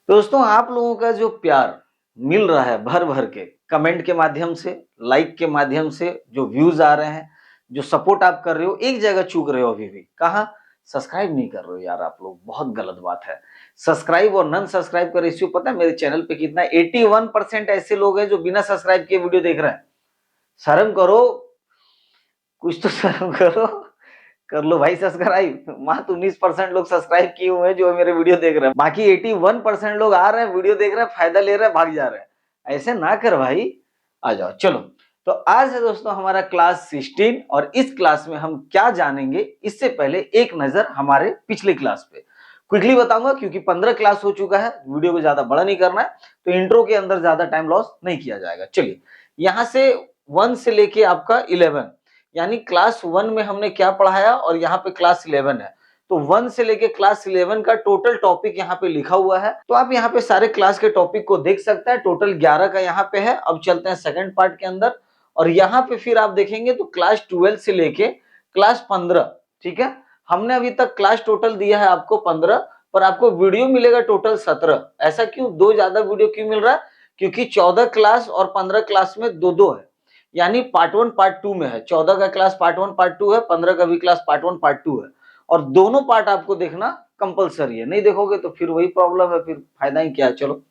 दोस्तों, आप लोगों का जो प्यार मिल रहा है भर भर के कमेंट के माध्यम से, लाइक के माध्यम से, जो व्यूज आ रहे हैं, जो सपोर्ट आप कर रहे हो, एक जगह चूक रहे हो अभी भी। कहाँ? सब्सक्राइब नहीं कर रहे हो यार आप लोग, बहुत गलत बात है। सब्सक्राइब और नन सब्सक्राइब का रेशियो पता है मेरे चैनल पे कितना है? 81% ऐसे लोग हैं जो बिना सब्सक्राइब किए वीडियो देख रहे हैं। शर्म करो, कुछ तो शर्म करो। कर लो भाई सब्सक्राइब। मात्र 19% लोग सब्सक्राइब किए हुए हैं जो मेरे वीडियो देख रहे हैं। बाकी 81% लोग आ रहे हैं, वीडियो देख रहे हैं, फायदा ले रहे हैं, भाग जा रहे हैं। ऐसे ना कर भाई, आ जाओ। चलो, तो आज है दोस्तों हमारा क्लास 16 और इस क्लास में हम क्या जानेंगे, इससे पहले एक नजर हमारे पिछले क्लास पे क्विकली बताऊंगा, क्योंकि 15 क्लास हो चुका है, वीडियो को ज्यादा बड़ा नहीं करना है, तो इंट्रो के अंदर ज्यादा टाइम लॉस नहीं किया जाएगा। चलिए, यहां से 1 से लेके आपका 11, यानी क्लास 1 में हमने क्या पढ़ाया और यहाँ पे क्लास 11 है, तो 1 से लेके क्लास 11 का टोटल टॉपिक यहाँ पे लिखा हुआ है। तो आप यहाँ पे सारे क्लास के टॉपिक को देख सकते हैं। टोटल 11 का यहाँ पे है। अब चलते हैं सेकंड पार्ट के अंदर, और यहाँ पे फिर आप देखेंगे तो क्लास 12 से लेके क्लास 15, ठीक है। हमने अभी तक क्लास टोटल दिया है आपको 15, पर आपको वीडियो मिलेगा टोटल 17। ऐसा क्यों? दो ज्यादा वीडियो क्यों मिल रहा है? क्योंकि 14 क्लास और 15 क्लास में दो दो है, यानी पार्ट 1 पार्ट 2 में है। 14 का क्लास पार्ट 1 पार्ट 2 है, 15 का भी क्लास पार्ट 1 पार्ट 2 है, और दोनों पार्ट आपको देखना कंपलसरी है। नहीं देखोगे तो फिर वही प्रॉब्लम है, फिर फायदा ही क्या है। चलो,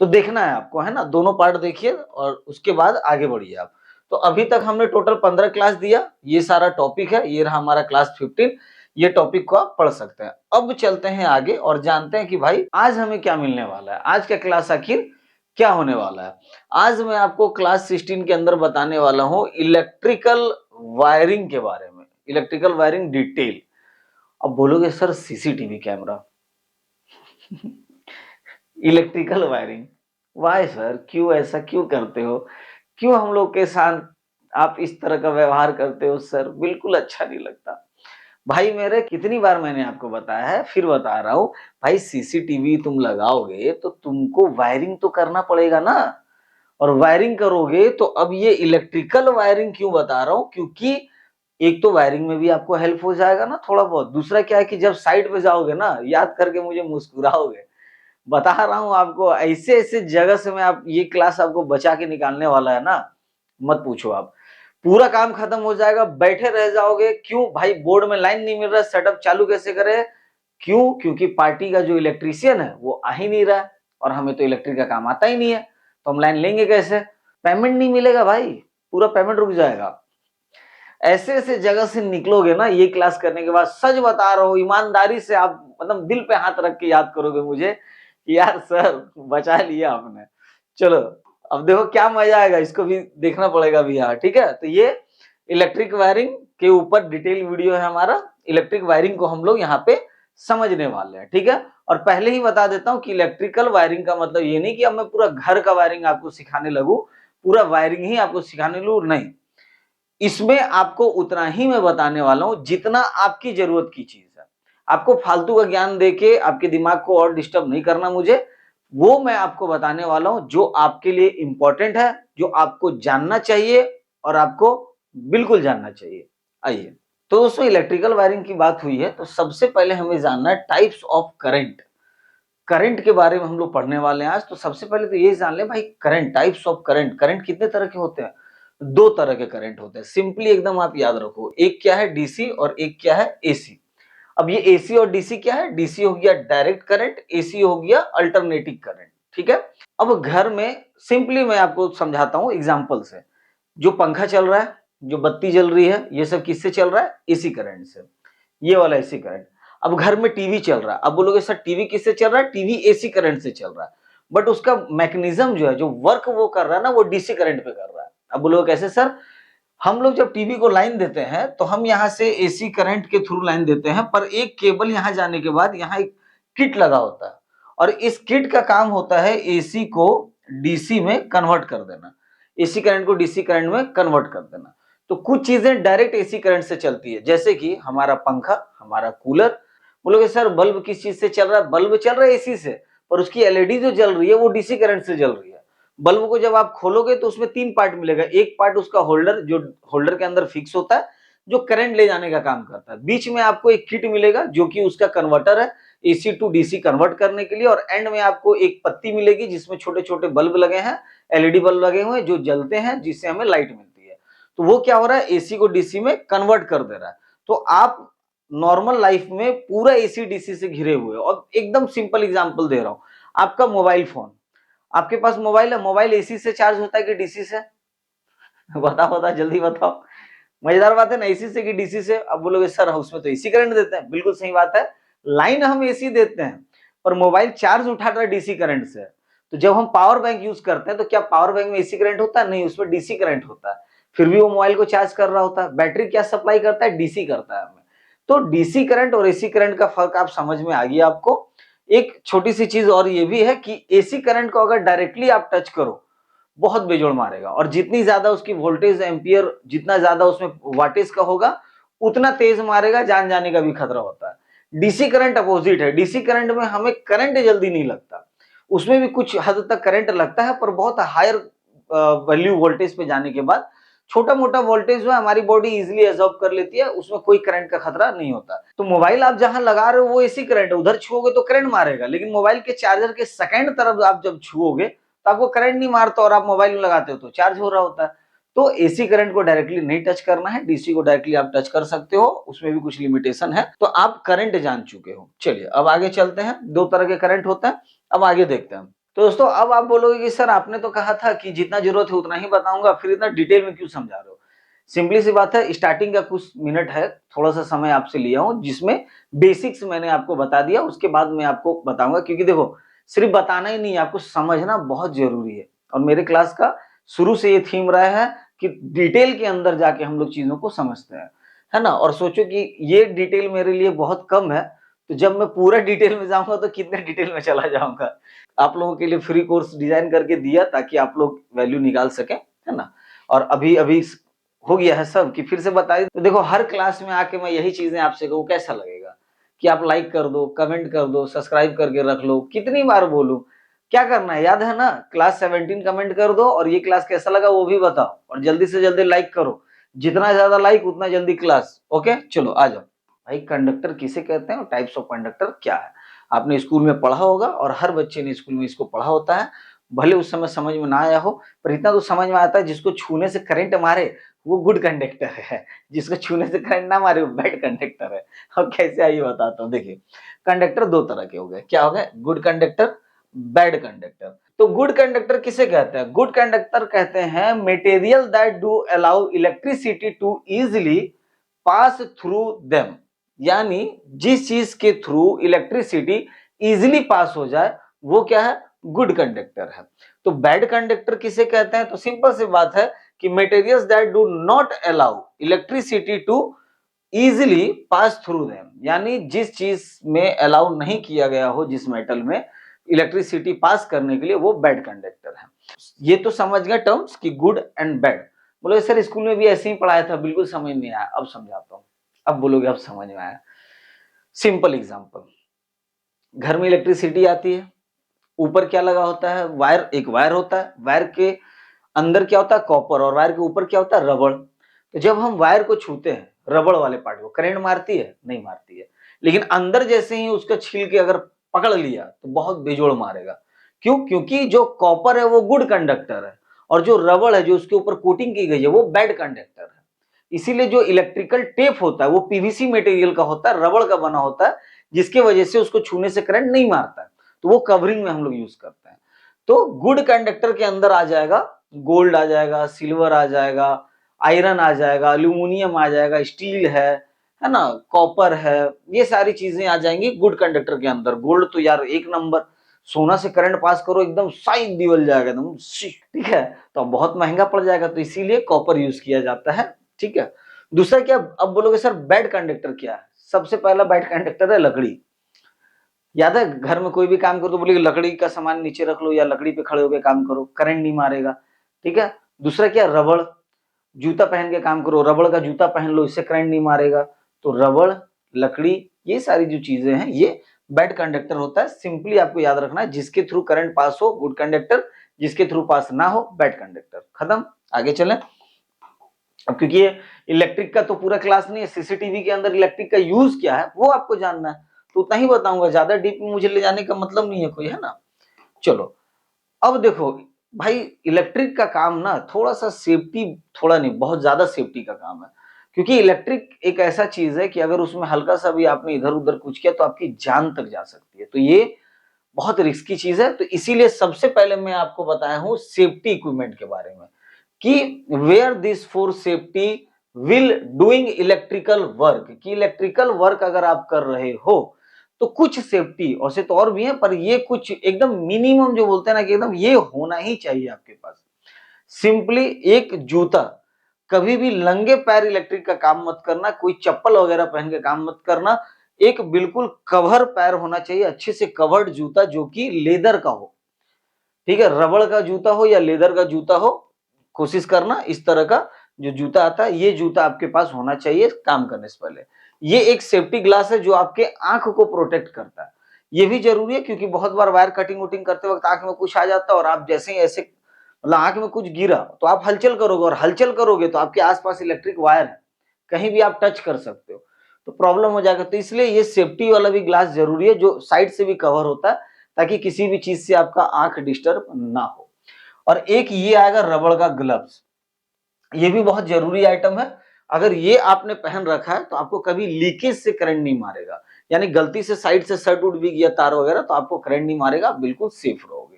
तो देखना है आपको, है ना। दोनों पार्ट देखिए और उसके बाद आगे बढ़िए आप। तो अभी तक हमने टोटल 15 क्लास दिया, ये सारा टॉपिक है, ये रहा हमारा क्लास 15। ये टॉपिक को आप पढ़ सकते हैं। अब चलते हैं आगे और जानते हैं कि भाई आज हमें क्या मिलने वाला है, आज का क्लास आखिर क्या होने वाला है। आज मैं आपको क्लास 16 के अंदर बताने वाला हूं इलेक्ट्रिकल वायरिंग के बारे में, इलेक्ट्रिकल वायरिंग डिटेल। अब बोलोगे sir CCTV camera electrical wiring, why sir, क्यों ऐसा क्यों करते हो? क्यों हम लोग के साथ आप इस तरह का व्यवहार करते हो सर? बिल्कुल अच्छा नहीं लगता भाई मेरे। कितनी बार मैंने आपको बताया है, फिर बता रहा हूं भाई, सीसीटीवी तुम लगाओगे तो तुमको वायरिंग तो करना पड़ेगा ना, और वायरिंग करोगे तो अब ये इलेक्ट्रिकल वायरिंग क्यों बता रहा हूं, क्योंकि एक तो वायरिंग में भी आपको हेल्प हो जाएगा ना थोड़ा बहुत। दूसरा क्या है कि जब साइट पे जाओगे ना, याद करके मुझे मुस्कुराओगे। बता रहा हूं आपको, ऐसे ऐसे जगह से मैं आप ये क्लास आपको बचा के निकालने वाला है ना, मत पूछो आप। पूरा काम खत्म हो जाएगा, बैठे रह जाओगे। क्यों भाई? बोर्ड में लाइन नहीं मिल रहा, सेटअप चालू कैसे करे? क्यों? क्योंकि पार्टी का जो इलेक्ट्रीशियन है वो आ ही नहीं रहा है, और हमें तो इलेक्ट्रिक का काम आता ही नहीं है, तो हम लाइन लेंगे कैसे? पेमेंट नहीं मिलेगा भाई, पूरा पेमेंट रुक जाएगा। ऐसे ऐसे जगह से निकलोगे ना ये क्लास करने के बाद, सच बता रहा हूं, ईमानदारी से आप मतलब दिल पे हाथ रख के याद करोगे मुझे कि यार सर बचा लिया आपने। चलो, अब देखो क्या मजा आएगा, इसको भी देखना पड़ेगा भी यार, ठीक है। तो ये इलेक्ट्रिक वायरिंग के ऊपर डिटेल वीडियो है हमारा। इलेक्ट्रिक वायरिंग को हम लोग यहाँ पे समझने वाले हैं, ठीक है। और पहले ही बता देता हूँ कि इलेक्ट्रिकल वायरिंग का मतलब ये नहीं कि अब मैं पूरा घर का वायरिंग आपको सिखाने लगूं, पूरा वायरिंग ही आपको सिखाने लगूं, नहीं। इसमें आपको उतना ही मैं बताने वाला हूं जितना आपकी जरूरत की चीज है। आपको फालतू का ज्ञान देके आपके दिमाग को और डिस्टर्ब नहीं करना मुझे। वो मैं आपको बताने वाला हूं जो आपके लिए इंपॉर्टेंट है, जो आपको जानना चाहिए और आपको बिल्कुल जानना चाहिए। आइए, तो दोस्तों इलेक्ट्रिकल वायरिंग की बात हुई है, तो सबसे पहले हमें जानना है टाइप्स ऑफ करंट। करंट के बारे में हम लोग पढ़ने वाले हैं आज। तो सबसे पहले तो ये जान ले भाई, current, types of current. Current कितने तरह के होते हैं? दो तरह के करंट होते हैं, सिंपली एकदम आप याद रखो। एक क्या है डीसी और एक क्या है एसी। अब ये एसी और डीसी क्या है? डीसी हो गया डायरेक्ट करंट, एसी हो गया अल्टरनेटिंग करंट, ठीक है। अब घर में सिंपली मैं आपको समझाता हूं एग्जांपल से। जो पंखा चल रहा है, जो बत्ती जल रही है, ये सब किससे चल रहा है? एसी करंट से, ये वाला एसी करंट। अब घर में टीवी चल रहा है, अब बोलोगे सर टीवी किससे चल रहा है? टीवी एसी करंट से चल रहा है, बट उसका मैकेनिज्म जो है, जो वर्क वो कर रहा है ना, वो डीसी करंट पे कर रहा है। अब बोलोगे कैसे सर? हम लोग जब टीवी को लाइन देते हैं तो हम यहाँ से एसी करंट के थ्रू लाइन देते हैं, पर एक केबल यहाँ जाने के बाद यहाँ एक किट लगा होता है, और इस किट का काम होता है एसी को डीसी में कन्वर्ट कर देना, एसी करंट को डीसी करंट में कन्वर्ट कर देना। तो कुछ चीजें डायरेक्ट एसी करंट से चलती है, जैसे कि हमारा पंखा, हमारा कूलर। बोलोगे सर बल्ब किस चीज से चल रहा है? बल्ब चल रहा है एसी से, पर उसकी एलईडी जो जल रही है वो डीसी करंट से जल रही है। बल्ब को जब आप खोलोगे तो उसमें तीन पार्ट मिलेगा। एक पार्ट उसका होल्डर, जो होल्डर के अंदर फिक्स होता है, जो करंट ले जाने का काम करता है। बीच में आपको एक किट मिलेगा जो कि उसका कन्वर्टर है, एसी टू डीसी कन्वर्ट करने के लिए, और एंड में आपको एक पत्ती मिलेगी जिसमें छोटे छोटे बल्ब लगे हैं, एलईडी बल्ब लगे हुए हैं जो जलते हैं, जिससे हमें लाइट मिलती है। तो वो क्या हो रहा है, एसी को डीसी में कन्वर्ट कर दे रहा है। तो आप नॉर्मल लाइफ में पूरा एसी डीसी से घिरे हुए हो। और एकदम सिंपल एग्जांपल दे रहा हूं, आपका मोबाइल फोन, आपके पास मोबाइल है, मोबाइल एसी से चार्ज होता है कि डीसी से? बताओ बताओ, जल्दी बताओ। मजेदार बात है ना, एसी से कि डीसी से? अब बोलोगे सर उसमें तो एसी करंट देते हैं, बिल्कुल सही बात है, लाइन हम एसी देते हैं, पर मोबाइल चार्ज उठाता है डीसी करंट से। तो जब हम पावर बैंक यूज करते हैं तो क्या पावर बैंक में एसी करंट होता है? नहीं, उसमें डीसी करंट होता है, फिर भी वो मोबाइल को चार्ज कर रहा होता है। बैटरी क्या सप्लाई करता है? डीसी करता है हमें। तो डीसी करंट और एसी करंट का फर्क आप समझ में आ गया आपको। एक छोटी सी चीज और ये भी है कि एसी करंट को अगर डायरेक्टली आप टच करो, बहुत बेजोड़ मारेगा, और जितनी ज्यादा उसकी वोल्टेज एम्पियर, जितना ज्यादा उसमें वाटेज का होगा, उतना तेज मारेगा, जान जाने का भी खतरा होता है। डीसी करंट अपोजिट है, डीसी करंट में हमें करंट जल्दी नहीं लगता, उसमें भी कुछ हद तक करंट लगता है, पर बहुत हायर वैल्यू वोल्टेज पे जाने के बाद छोटा मोटा वोल्टेज जो है हमारी बॉडी इजीली एब्जॉर्ब कर लेती है, उसमें कोई करंट का खतरा नहीं होता। तो मोबाइल आप जहां लगा रहे हो वो एसी करंट है, उधर छुओगे तो करंट मारेगा, लेकिन मोबाइल के चार्जर के सेकंड तरफ आप जब छुओगे तो आपको करंट नहीं मारता, और आप मोबाइल में लगाते हो तो चार्ज हो रहा होता है। तो एसी करंट को डायरेक्टली नहीं टच करना है, डीसी को डायरेक्टली आप टच कर सकते हो, उसमें भी कुछ लिमिटेशन है। तो आप करंट जान चुके हो। चलिए अब आगे चलते हैं, दो तरह के करंट होता है, अब आगे देखते हैं। तो दोस्तों अब आप बोलोगे कि सर आपने तो कहा था कि जितना जरूरत है उतना ही बताऊंगा, फिर इतना डिटेल में क्यों समझा रहे हो? सिंपली सी बात है, स्टार्टिंग का कुछ मिनट है, थोड़ा सा समय आपसे लिया हूं, जिसमें बेसिक्स मैंने आपको बता दिया, उसके बाद मैं आपको बताऊंगा, क्योंकि देखो सिर्फ बताना ही नहीं, आपको समझना बहुत जरूरी है। और मेरे क्लास का शुरू से ये थीम रहा है कि डिटेल के अंदर जाके हम लोग चीजों को समझते हैं, है ना। और सोचो कि ये डिटेल मेरे लिए बहुत कम है, तो जब मैं पूरा डिटेल में जाऊंगा तो कितने डिटेल में चला जाऊंगा। आप लोगों के लिए फ्री कोर्स डिजाइन करके दिया ताकि आप लोग वैल्यू निकाल सकें, है ना। और अभी अभी हो गया है सब कि फिर से बता दी। तो देखो हर क्लास में आके मैं यही चीजें आपसे कहूँ, कैसा लगेगा कि आप लाइक कर दो, कमेंट कर दो, सब्सक्राइब करके रख लो। कितनी बार बोलूं, क्या करना है, याद है ना? क्लास 17 कमेंट कर दो, और ये क्लास कैसा लगा वो भी बताओ, और जल्दी से जल्दी लाइक करो, जितना ज्यादा लाइक उतना जल्दी क्लास। ओके चलो आ जाओ। भाई कंडक्टर किसे कहते हैं और टाइप्स ऑफ कंडक्टर क्या है, आपने स्कूल में पढ़ा होगा, और हर बच्चे ने स्कूल में इसको पढ़ा होता है। भले उस समय समझ में ना आया हो, पर इतना तो समझ में आता है, जिसको छूने से करंट मारे वो गुड कंडक्टर है, जिसको छूने से करंट ना मारे वो बैड कंडक्टर है। और कैसे आइए बताता हूँ। देखिए कंडक्टर दो तरह के हो गए, क्या हो गए? Good conductor, bad conductor. तो गुड कंडक्टर किसे कहते हैं? गुड कंडक्टर कहते हैं material that do allow electricity to easily pass through them, यानी जिस चीज के थ्रू इलेक्ट्रिसिटी इजिली पास हो जाए वो क्या है? गुड कंडक्टर है। तो बैड कंडक्टर किसे कहते हैं? तो सिंपल सी बात है कि materials that do not allow electricity to easily pass through them, यानी जिस चीज में अलाउ नहीं किया गया हो, जिस मेटल में इलेक्ट्रिसिटी पास करने के लिए, वो बैड कंडक्टर है। ये तो समझ गए टर्म्स कि गुड एंड बैड। बोले सर स्कूल में भी ऐसे ही पढ़ाया था, बिल्कुल समझ नहीं आया। अब समझाता हूँ, अब बोलोगे अब समझ में आया। सिंपल एग्जांपल, घर में इलेक्ट्रिसिटी आती है, ऊपर क्या लगा होता है? वायर, एक वायर होता है, वायर के अंदर क्या होता है? कॉपर, और वायर के ऊपर क्या होता है? रबड़। तो जब हम वायर को छूते हैं, रबड़ वाले पार्ट को, करंट मारती है? नहीं मारती है, लेकिन अंदर जैसे ही उसका छील के अगर पकड़ लिया तो बहुत बेजोड़ मारेगा। क्यों? क्योंकि जो कॉपर है वो गुड कंडक्टर है, और जो रबड़ है जो उसके ऊपर कोटिंग की गई है वो बैड कंडक्टर है। इसीलिए जो इलेक्ट्रिकल टेप होता है वो पीवीसी मटेरियल का होता है, रबड़ का बना होता है, जिसके वजह से उसको छूने से करंट नहीं मारता है, तो वो कवरिंग में हम लोग यूज करते हैं। तो गुड कंडक्टर के अंदर आ जाएगा गोल्ड, आ जाएगा सिल्वर, आ जाएगा आयरन, आ जाएगा अल्यूमिनियम, आ जाएगा स्टील है ना, कॉपर है, ये सारी चीजें आ जाएंगी गुड कंडक्टर के अंदर। गोल्ड तो यार एक नंबर, सोना से करंट पास करो एकदम साइड दिवल जाएगा एकदम, ठीक है, तो बहुत महंगा पड़ जाएगा, तो इसीलिए कॉपर यूज किया जाता है। ठीक है, दूसरा क्या? अब बोलोगे सर बैड कंडक्टर क्या है? सबसे पहला बैड कंडक्टर है लकड़ी। याद है घर में कोई भी काम करो तो बोलेगी लकड़ी का सामान नीचे रख लो, या लकड़ी पे खड़े होकर काम करो, करंट नहीं मारेगा। ठीक है, दूसरा क्या? रबड़, जूता पहन के काम करो, रबड़ का जूता पहन लो, इससे करंट नहीं मारेगा। तो रबड़, लकड़ी, ये सारी जो चीजें हैं ये बैड कंडक्टर होता है। सिंपली आपको याद रखना है, जिसके थ्रू करंट पास हो गुड कंडक्टर, जिसके थ्रू पास ना हो बैड कंडक्टर। खत्म, आगे चलें। अब क्योंकि ये इलेक्ट्रिक का तो पूरा क्लास नहीं है, सीसीटीवी के अंदर इलेक्ट्रिक का यूज क्या है वो आपको जानना है, तो उतना ही बताऊंगा, ज्यादा डीप में मुझे ले जाने का मतलब नहीं है कोई, है ना। चलो अब देखो भाई, इलेक्ट्रिक का काम ना थोड़ा सा सेफ्टी, थोड़ा नहीं बहुत ज्यादा सेफ्टी का काम है, क्योंकि इलेक्ट्रिक एक ऐसा चीज है कि अगर उसमें हल्का सा भी आपने इधर उधर कुछ किया तो आपकी जान तक जा सकती है। तो ये बहुत रिस्की चीज है, तो इसीलिए सबसे पहले मैं आपको बताया हूं सेफ्टी इक्विपमेंट के बारे में, कि where this for safety will doing electrical work, कि इलेक्ट्रिकल वर्क अगर आप कर रहे हो तो कुछ सेफ्टी, वैसे तो और भी है पर ये कुछ एकदम मिनिमम जो बोलते हैं ना कि एकदम ये होना ही चाहिए आपके पास। सिंपली एक जूता, कभी भी नंगे पैर इलेक्ट्रिक का काम मत करना, कोई चप्पल वगैरह पहन के काम मत करना, एक बिल्कुल कवर पैर होना चाहिए, अच्छे से कवर्ड जूता जो कि लेदर का हो, ठीक है, रबड़ का जूता हो या लेदर का जूता हो, कोशिश करना इस तरह का जो जूता आता है ये जूता आपके पास होना चाहिए काम करने से पहले। ये एक सेफ्टी ग्लास है जो आपके आंख को प्रोटेक्ट करता है, ये भी जरूरी है क्योंकि बहुत बार वायर कटिंग वटिंग करते वक्त आंख में कुछ आ जाता है और आप जैसे ही ऐसे मतलब आंख में कुछ गिरा तो आप हलचल करोगे, और हलचल करोगे तो आपके आसपास इलेक्ट्रिक वायर है, कहीं भी आप टच कर सकते हो तो प्रॉब्लम हो जाएगा। तो इसलिए ये सेफ्टी वाला भी ग्लास जरूरी है जो साइड से भी कवर होता है, ताकि किसी भी चीज से आपका आंख डिस्टर्ब ना हो। और एक ये आएगा रबड़ का ग्लव्स, ये भी बहुत जरूरी आइटम है। अगर ये आपने पहन रखा है तो आपको कभी लीकेज से करंट नहीं मारेगा, यानी गलती से साइड से शर्ट उठ भी गया तार वगैरह तो आपको करंट नहीं मारेगा, आप बिल्कुल सेफ रहोगे।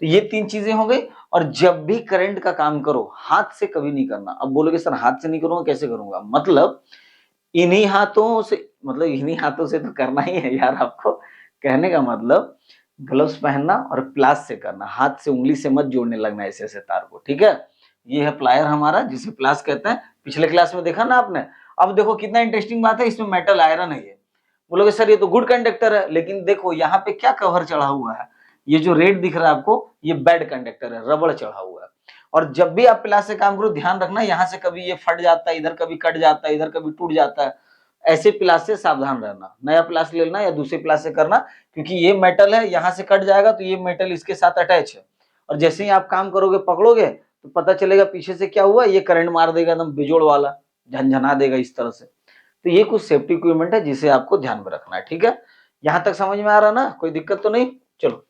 तो ये 3 चीजें हो गई। और जब भी करंट का काम करो हाथ से कभी नहीं करना। अब बोलोगे सर हाथ से नहीं करूंगा, कैसे करूंगा? मतलब इन्हीं हाथों से, मतलब इन्हीं हाथों से तो करना ही है यार आपको, कहने का मतलब ग्लव्स पहनना और प्लास से करना, हाथ से उंगली से मत जोड़ने लगना ऐसे ऐसे तार को, ठीक है। ये है प्लायर हमारा जिसे प्लास कहते हैं, पिछले क्लास में देखा ना आपने। अब देखो कितना इंटरेस्टिंग बात है, इसमें मेटल आयरन है। ये बोलोगे सर ये तो गुड कंडक्टर है, लेकिन देखो यहाँ पे क्या कवर चढ़ा हुआ है, ये जो रेड दिख रहा है आपको ये बैड कंडक्टर है, रबड़ चढ़ा हुआ है। और जब भी आप प्लास से काम करो ध्यान रखना यहाँ से कभी ये फट जाता है, इधर कभी कट जाता है, इधर कभी टूट जाता है, ऐसे प्लास से सावधान रहना, नया प्लास ले लेना या दूसरे प्लास से करना, क्योंकि ये मेटल है, यहाँ से कट जाएगा तो ये मेटल इसके साथ अटैच है, और जैसे ही आप काम करोगे पकड़ोगे तो पता चलेगा पीछे से क्या हुआ, ये करंट मार देगा एकदम बिजोड़ वाला, झनझना देगा इस तरह से। तो ये कुछ सेफ्टी इक्विपमेंट है जिसे आपको ध्यान में रखना है, ठीक है। यहां तक समझ में आ रहा ना, कोई दिक्कत तो नहीं? चलो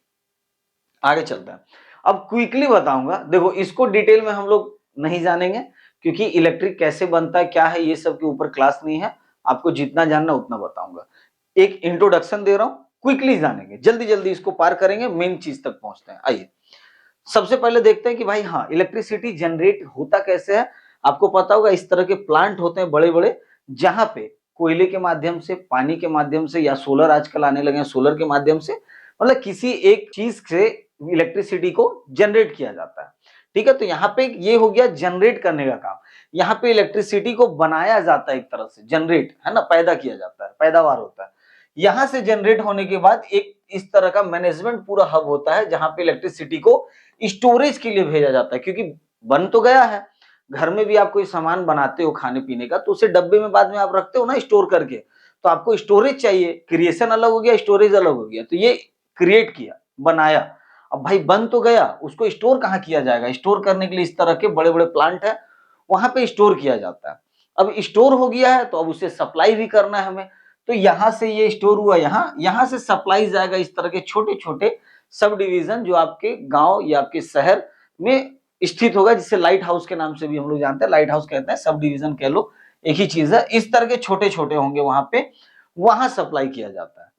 आगे चलते हैं। अब क्विकली बताऊंगा, देखो इसको डिटेल में हम लोग नहीं जानेंगे क्योंकि इलेक्ट्रिक कैसे बनता है क्या है ये सब के ऊपर क्लास नहीं है, आपको जितना जानना उतना बताऊंगा। एक इंट्रोडक्शन दे रहा हूं, क्विकली जानेंगे, जल्दी जल्दी इसको पार करेंगे, मेन चीज तक पहुंचते हैं। आइए सबसे पहले देखते हैं कि भाई हाँ इलेक्ट्रिसिटी जनरेट होता कैसे है। आपको पता होगा इस तरह के प्लांट होते हैं बड़े बड़े, जहां पे कोयले के माध्यम से, पानी के माध्यम से, या सोलर आजकल आने लगे हैं सोलर के माध्यम से, मतलब किसी एक चीज से इलेक्ट्रिसिटी को जनरेट किया जाता है, ठीक है। तो यहाँ पे ये हो गया जनरेट करने का काम, यहाँ पे इलेक्ट्रिसिटी को बनाया जाता है एक तरह से, जनरेट है ना, पैदा किया जाता है, पैदावार होता है। यहां से जनरेट होने के बाद एक इस तरह का मैनेजमेंट पूरा हब होता है जहां पे इलेक्ट्रिसिटी को स्टोरेज के लिए भेजा जाता है, क्योंकि बन तो गया है, घर में भी आप कोई सामान बनाते हो खाने पीने का तो उसे डब्बे में बाद में आप रखते हो ना स्टोर करके, तो आपको स्टोरेज चाहिए, क्रिएशन अलग हो गया स्टोरेज अलग हो गया, तो ये क्रिएट किया, बनाया। अब भाई बन तो गया, उसको स्टोर कहाँ किया जाएगा? स्टोर करने के लिए इस तरह के बड़े बड़े प्लांट है, वहां पे स्टोर किया जाता है। अब स्टोर हो गया है तो अब उसे सप्लाई भी करना है हमें, तो यहां से ये स्टोर हुआ, यहां से सप्लाई जाएगा इस तरह के छोटे छोटे सब डिवीजन जो आपके गांव या आपके शहर में स्थित होगा, जिसे लाइट हाउस के नाम से भी हम लोग जानते हैं, लाइट हाउस कहते हैं, सब डिवीजन कह लो एक ही चीज है, इस तरह के छोटे छोटे होंगे वहां पे, वहां सप्लाई किया जाता है।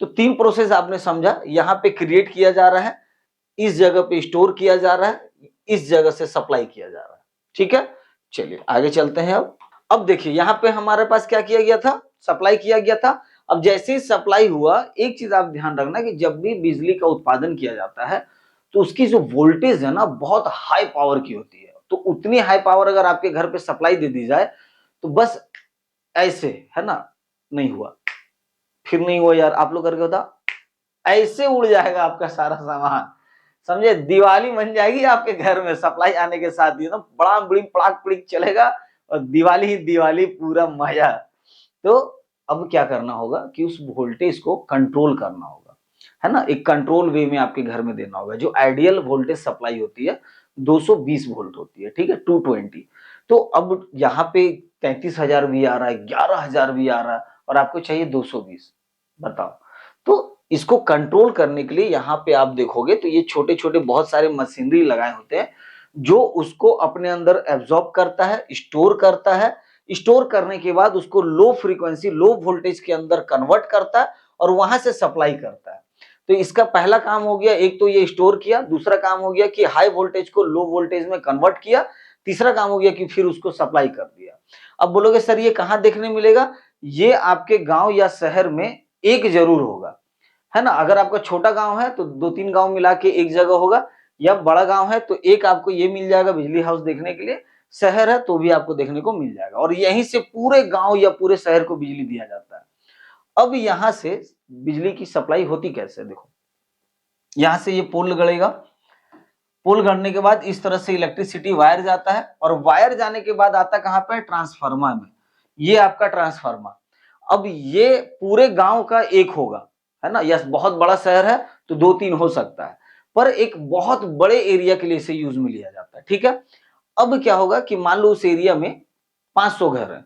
तो 3 प्रोसेस आपने समझा, यहाँ पे क्रिएट किया जा रहा है, इस जगह पे स्टोर किया जा रहा है, इस जगह से सप्लाई किया जा रहा है, ठीक है। चलिए आगे चलते हैं। अब देखिए यहाँ पे हमारे पास क्या किया गया था, सप्लाई किया गया था। अब जैसे ही सप्लाई हुआ, एक चीज आप ध्यान रखना कि जब भी बिजली का उत्पादन किया जाता है तो उसकी जो वोल्टेज है ना बहुत हाई पावर की होती है, तो उतनी हाई पावर अगर आपके घर पे सप्लाई दे दी जाए तो बस ऐसे, है ना, नहीं हुआ, फिर नहीं हुआ यार, आप लोग करके बता, ऐसे उड़ जाएगा आपका सारा सामान, समझे, दिवाली बन जाएगी आपके घर में सप्लाई आने के साथ ही, तो बड़ा बड़ी पड़ाक पड़ीक चलेगा और दिवाली ही दिवाली, पूरा मजा। तो अब क्या करना होगा कि उस वोल्टेज को कंट्रोल करना होगा, है ना, एक कंट्रोल वे में आपके घर में देना होगा। जो आइडियल वोल्टेज सप्लाई होती है 220 वोल्ट होती है, ठीक है, 220। तो अब यहाँ पे 33,000 भी आ रहा है, 11,000 भी आ रहा है, और आपको चाहिए 220, बताओ। तो इसको कंट्रोल करने के लिए यहाँ पे आप देखोगे तो ये छोटे छोटे बहुत सारे मशीनरी लगाए होते हैं जो उसको अपने अंदर एब्जॉर्ब करता है, स्टोर करता है, स्टोर करने के बाद उसको लो फ्रीक्वेंसी लो वोल्टेज के अंदर कन्वर्ट करता है और वहां से सप्लाई करता है। तो इसका पहला काम हो गया, एक तो ये स्टोर किया, दूसरा काम हो गया कि हाई वोल्टेज को लो वोल्टेज में कन्वर्ट किया, तीसरा काम हो गया कि फिर उसको सप्लाई कर दिया। अब बोलोगे सर ये कहाँ देखने मिलेगा? ये आपके गांव या शहर में एक जरूर होगा, है ना। अगर आपका छोटा गांव है तो 2-3 गांव मिला के एक जगह होगा, या बड़ा गांव है तो एक आपको ये मिल जाएगा बिजली हाउस देखने के लिए, शहर है तो भी आपको देखने को मिल जाएगा, और यहीं से पूरे गांव या पूरे शहर को बिजली दिया जाता है। अब यहां से बिजली की सप्लाई होती कैसे? देखो, यहां से ये पोल गड़ेगा, पोल गड़ने के बाद इस तरह से इलेक्ट्रिसिटी वायर जाता है, और वायर जाने के बाद आता कहां पे? ट्रांसफार्मर में। ये आपका ट्रांसफार्मर, अब ये पूरे गांव का एक होगा, है ना। यस, बहुत बड़ा शहर है तो 2-3 हो सकता है, पर एक बहुत बड़े एरिया के लिए इसे यूज में लिया जाता है, ठीक है। अब क्या होगा कि मान लो उस एरिया में 500 घर है,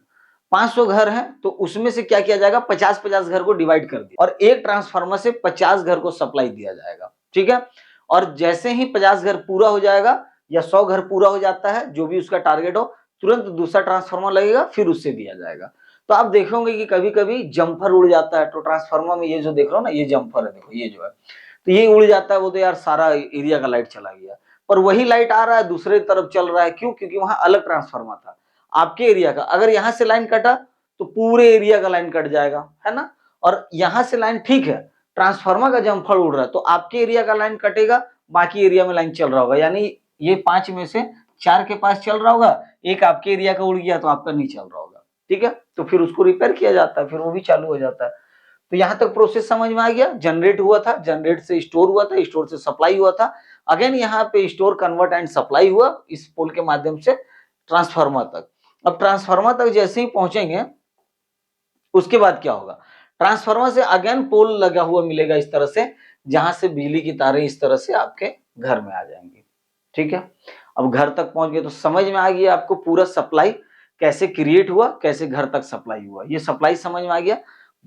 500 घर हैं तो उसमें से क्या किया जाएगा? 50-50 घर को डिवाइड कर दिया और एक ट्रांसफार्मर से 50 घर को सप्लाई दिया जाएगा, ठीक है। और जैसे ही 50 घर पूरा हो जाएगा या 100 घर पूरा हो जाता है, जो भी उसका टारगेट हो, तुरंत दूसरा ट्रांसफार्मर लगेगा, फिर उससे दिया जाएगा। तो आप देखोगे कि कभी कभी जम्फर उड़ जाता है, तो ट्रांसफार्मर में ये जो देख रहे हो ना, ये जम्फर है, देखो ये जो है, तो ये उड़ जाता है, वो तो यार सारा एरिया का लाइट चला गया। पर वही लाइट आ रहा है दूसरे तरफ चल रहा है, क्यों? क्योंकि वहां अलग ट्रांसफार्मर था आपके एरिया का। अगर यहां से लाइन कटा तो पूरे एरिया का लाइन कट जाएगा, है ना। और यहां से लाइन ठीक है, ट्रांसफार्मर का जम्फर उड़ रहा है तो आपके एरिया का लाइन कटेगा, बाकी एरिया में लाइन चल रहा होगा, यानी ये 5 में से 4 के पास चल रहा होगा, एक आपके एरिया का उड़ गया तो आपका नहीं चल रहा होगा, ठीक है। तो फिर उसको रिपेयर किया जाता है, फिर वो भी चालू हो जाता है। तो यहां तक प्रोसेस समझ में आ गया। जनरेट हुआ था, जनरेट से स्टोर हुआ था, स्टोर से सप्लाई हुआ था, अगेन यहाँ पे स्टोर कन्वर्ट एंड सप्लाई हुआ इस पोल के माध्यम से ट्रांसफार्मर तक। अब ट्रांसफार्मर तक जैसे ही पहुंचेंगे उसके बाद क्या होगा? ट्रांसफार्मर से अगेन पोल लगा हुआ मिलेगा इस तरह से, जहां से बिजली की तारें इस तरह से आपके घर में आ जाएंगी, ठीक है। अब घर तक पहुंच गए तो समझ में आ गया आपको पूरा सप्लाई कैसे क्रिएट हुआ, कैसे घर तक सप्लाई हुआ, ये सप्लाई समझ में आ गया।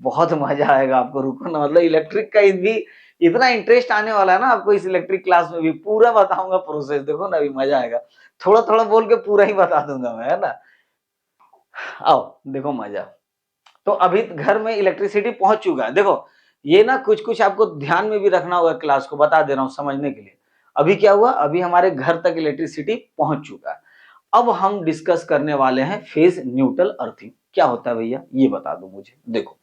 बहुत मजा आएगा आपको, रुको ना, मतलब इलेक्ट्रिक का भी इतना इंटरेस्ट आने वाला है ना आपको इस इलेक्ट्रिक क्लास में, भी पूरा बताऊंगा प्रोसेस, देखो ना अभी मजा आएगा। थोड़ा थोड़ा बोल के पूरा ही बता दूंगा मैं, है ना। आओ देखो मजा। तो अभी घर में इलेक्ट्रिसिटी पहुंच चुका है, देखो ये ना कुछ कुछ आपको ध्यान में भी रखना होगा, क्लास को बता दे रहा हूं समझने के लिए। अभी क्या हुआ? अभी हमारे घर तक इलेक्ट्रिसिटी पहुंच चुका है। अब हम डिस्कस करने वाले हैं फेज न्यूट्रल अर्थिंग। क्या होता है भैया ये बता दो मुझे। देखो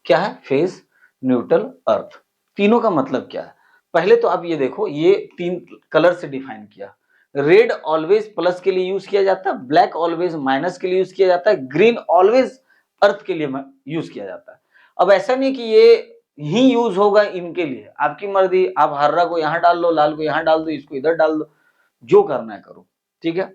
क्या है फेज, न्यूट्रल, अर्थ, तीनों का मतलब क्या है? पहले तो आप ये देखो, ये 3 कलर से डिफाइन किया। रेड ऑलवेज प्लस के लिए यूज किया जाता है, ब्लैक ऑलवेज माइनस के लिए यूज किया जाता है, ग्रीन ऑलवेज अर्थ के लिए यूज किया जाता है। अब ऐसा नहीं कि ये ही यूज होगा इनके लिए, आपकी मर्जी, आप हरा को यहाँ डाल लो, लाल को यहाँ डाल दो, इसको इधर डाल दो, जो करना है करो, ठीक है।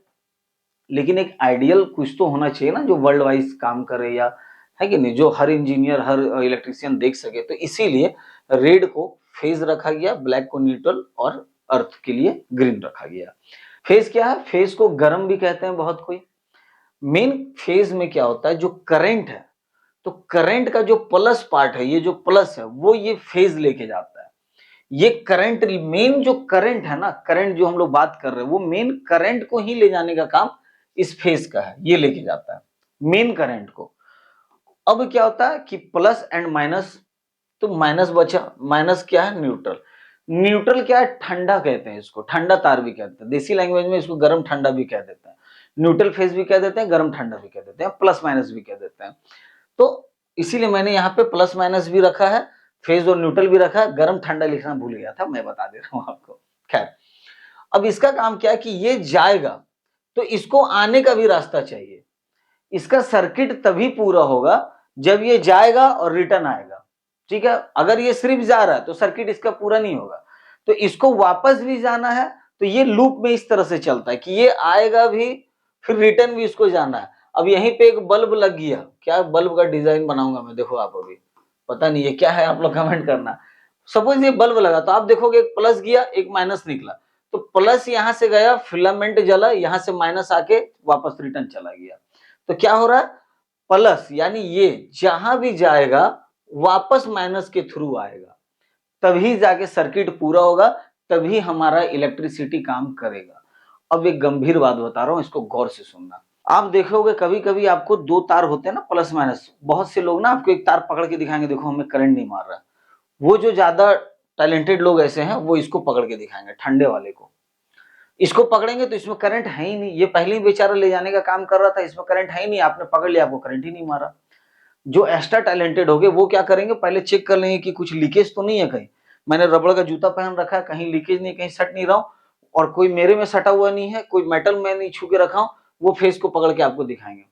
लेकिन एक आइडियल कुछ तो होना चाहिए ना जो वर्ल्ड वाइज काम करे, या है कि नहीं, जो हर इंजीनियर हर इलेक्ट्रिशियन देख सके। तो इसीलिए रेड को फेज रखा गया, ब्लैक को न्यूट्रल और अर्थ के लिए ग्रीन रखा गया। फेज क्या है? फेज को गर्म भी कहते हैं बहुत कोई। मेन फेज में क्या होता है, जो करंट है, तो करंट का जो प्लस पार्ट है, ये जो प्लस है वो ये फेज लेके जाता है। ये करंट, मेन जो करंट है ना, करंट जो हम लोग बात कर रहे हैं वो मेन करंट को ही ले जाने का काम इस फेज का है, ये लेके जाता है मेन करंट को। अब क्या होता है कि प्लस एंड माइनस, तो माइनस बचा, माइनस क्या है? न्यूट्रल। न्यूट्रल क्या है? ठंडा कहते हैं इसको, ठंडा तार भी कहते हैं, देसी लैंग्वेज में इसको गर्म ठंडा भी कह देते हैं, न्यूट्रल फेज भी कह देते हैं, गर्म ठंडा भी कह देते हैं, प्लस माइनस भी कह देते हैं। तो इसीलिए मैंने यहाँ पे प्लस माइनस भी रखा है, फेज और न्यूट्रल भी रखा है, गर्म ठंडा लिखना भूल गया था, मैं बता दे रहा हूँ आपको। खैर, अब इसका काम क्या है कि ये जाएगा तो इसको आने का भी रास्ता चाहिए। इसका सर्किट तभी पूरा होगा जब ये जाएगा और रिटर्न आएगा, ठीक है। अगर ये सिर्फ जा रहा है तो सर्किट इसका पूरा नहीं होगा, तो इसको वापस भी जाना है, तो ये लूप में इस तरह से चलता है कि ये आएगा भी, फिर रिटर्न भी इसको जाना है। अब यहीं पे एक बल्ब लग गया, क्या बल्ब का डिजाइन बनाऊंगा मैं, देखो आप अभी पता नहीं ये क्या है, आप लोग कमेंट करना। सपोज ये बल्ब लगा तो आप देखोगे एक प्लस गया एक माइनस निकला, तो प्लस यहां से गया, फिलामेंट जला, यहां से माइनस आके वापस रिटर्न चला गया। तो क्या हो रहा है? प्लस यानी ये जहां भी जाएगा वापस माइनस के थ्रू आएगा, तभी जाके सर्किट पूरा होगा, तभी हमारा इलेक्ट्रिसिटी काम करेगा। अब एक गंभीर बात बता रहा हूं, इसको गौर से सुनना। आप देखोगे कभी कभी आपको दो तार होते हैं ना प्लस माइनस, बहुत से लोग ना आपको एक तार पकड़ के दिखाएंगे, देखो हमें करंट नहीं मार रहा। वो जो ज्यादा टैलेंटेड लोग ऐसे हैं वो इसको पकड़ के दिखाएंगे, ठंडे वाले को। इसको पकड़ेंगे तो इसमें करंट है ही नहीं, ये पहले ही बेचारा ले जाने का काम कर रहा था, इसमें करंट है ही नहीं, आपने पकड़ लिया, आपको करंट ही नहीं मारा। जो एक्स्ट्रा टैलेंटेड हो गए वो क्या करेंगे, पहले चेक कर लेंगे कि कुछ लीकेज तो नहीं है कहीं, मैंने रबड़ का जूता पहन रखा है, कहीं लीकेज नहीं, कहीं सट नहीं रहा हूं, और कोई मेरे में सटा हुआ नहीं है, कोई मेटल में नहीं छू के रखा हूं। वो फेस को पकड़ के आपको दिखाएंगे,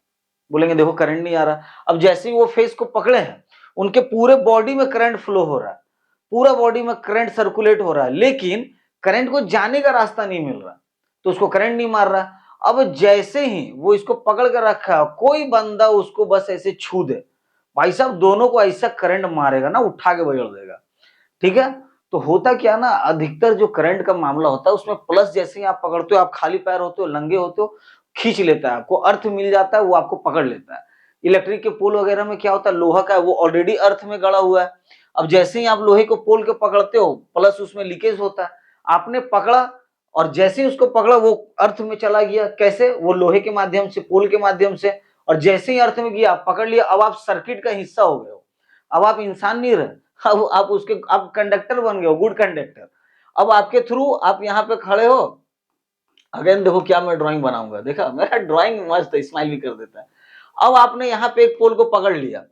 बोलेंगे देखो करंट नहीं आ रहा। अब जैसे ही वो फेस को पकड़े हैं, उनके पूरे बॉडी में करंट फ्लो हो रहा है, पूरा बॉडी में करंट सर्कुलेट हो रहा है, लेकिन करंट को जाने का रास्ता नहीं मिल रहा, तो उसको करंट नहीं मार रहा। अब जैसे ही वो इसको पकड़ कर रखा है, कोई बंदा उसको बस ऐसे छू दे, भाई साहब दोनों को ऐसा करंट मारेगा ना, उठा के बजड़ देगा। ठीक है, तो होता क्या ना, अधिकतर जो करंट का मामला होता है उसमें प्लस जैसे ही आप पकड़ते हो, आप खाली पैर होते हो, नंगे होते हो, खींच लेता है, आपको अर्थ मिल जाता है, वो आपको पकड़ लेता है। इलेक्ट्रिक के पोल वगैरह में क्या होता है, लोहा का है, वो ऑलरेडी अर्थ में गड़ा हुआ है। अब जैसे ही आप लोहे को पोल के पकड़ते हो, प्लस उसमें लीकेज होता है, आपने पकड़ा और जैसे ही उसको पकड़ा वो अर्थ में चला गया। कैसे, वो लोहे के माध्यम से, पोल के माध्यम से, और जैसे ही अर्थ में गया आप पकड़ लिया, अब आप सर्किट का हिस्सा हो गए हो, अब आप इंसान नहीं रहे, अब आप उसके, आप कंडक्टर बन गए हो, गुड कंडक्टर। अब आपके थ्रू आप यहाँ पे खड़े हो, अगेन देखो क्या मैं ड्राइंग बनाऊंगा, देखा मेरा ड्राइंग मस्त है, स्माइल भी कर देता है। अब आपने यहाँ पे एक पोल को पकड़ लिया,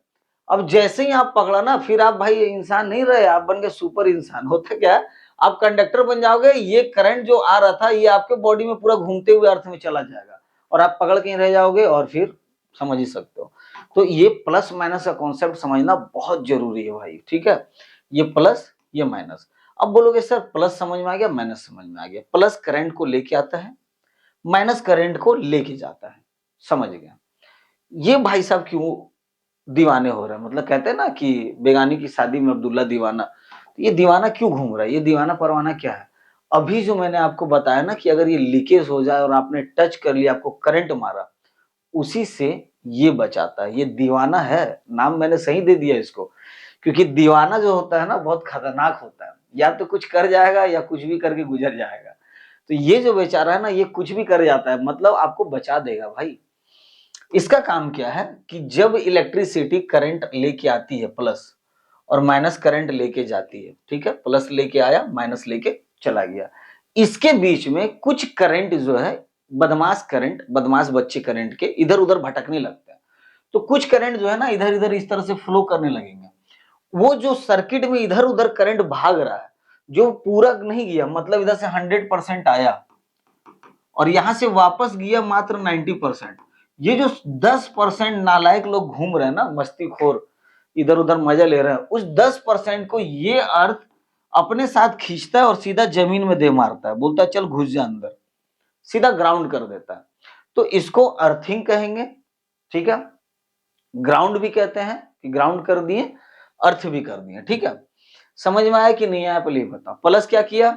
अब जैसे ही आप पकड़ा ना, फिर आप भाई इंसान नहीं रहे, आप बन गए सुपर इंसान। होता क्या है, आप कंडक्टर बन जाओगे, ये करंट जो आ रहा था ये आपके बॉडी में पूरा घूमते हुए अर्थ में चला जाएगा, और आप पकड़ के रह जाओगे, और फिर समझ ही सकते हो। तो ये प्लस माइनस का कॉन्सेप्ट समझना बहुत जरूरी है भाई, ठीक है, ये प्लस ये माइनस। अब बोलोगे सर प्लस समझ में आ गया, माइनस समझ में आ गया, प्लस करंट को लेके आता है, माइनस करंट को लेके जाता है, समझ गया। ये भाई साहब क्यों दीवाने हो रहे हैं, मतलब कहते हैं ना कि बेगानी की शादी में अब्दुल्ला दीवाना, तो ये दीवाना क्यों घूम रहा है, ये दीवाना परवाना क्या है। अभी जो मैंने आपको बताया ना कि अगर ये लीकेज हो जाए और आपने टच कर लिया, आपको करंट मारा, उसी से ये बचाता है, ये दीवाना है, नाम मैंने सही दे दिया इसको, क्योंकि दीवाना जो होता है ना बहुत खतरनाक होता है, या तो कुछ कर जाएगा या कुछ भी करके गुजर जाएगा। तो ये जो बेचारा है ना, ये कुछ भी कर जाता है, मतलब आपको बचा देगा भाई। इसका काम क्या है कि जब इलेक्ट्रिसिटी करंट लेके आती है प्लस, और माइनस करंट लेके जाती है, ठीक है, प्लस लेके आया, माइनस लेके चला गया, इसके बीच में कुछ करंट जो है, बदमाश करंट, बदमाश बच्चे करंट के इधर उधर भटकने लगते हैं। तो कुछ करंट जो है ना इधर इधर इस तरह से फ्लो करने लगेंगे, वो जो सर्किट में इधर उधर करंट भाग रहा है, जो पूरा नहीं गया, मतलब इधर से 100% आया और यहां से वापस गया मात्र 90%, ये जो 10% नालायक लोग घूम रहे हैं ना, मस्तीखोर, इधर उधर मजा ले रहे हैं, उस 10% को ये अर्थ अपने साथ खींचता है और सीधा जमीन में दे मारता है, बोलता है चल घुस जा अंदर, सीधा ग्राउंड कर देता है। तो इसको अर्थिंग कहेंगे, ठीक है, ग्राउंड भी कहते हैं कि ग्राउंड कर दिए, अर्थ भी कर दिए, ठीक है। समझ में आया कि नहीं आया, पहले बताओ। प्लस क्या किया,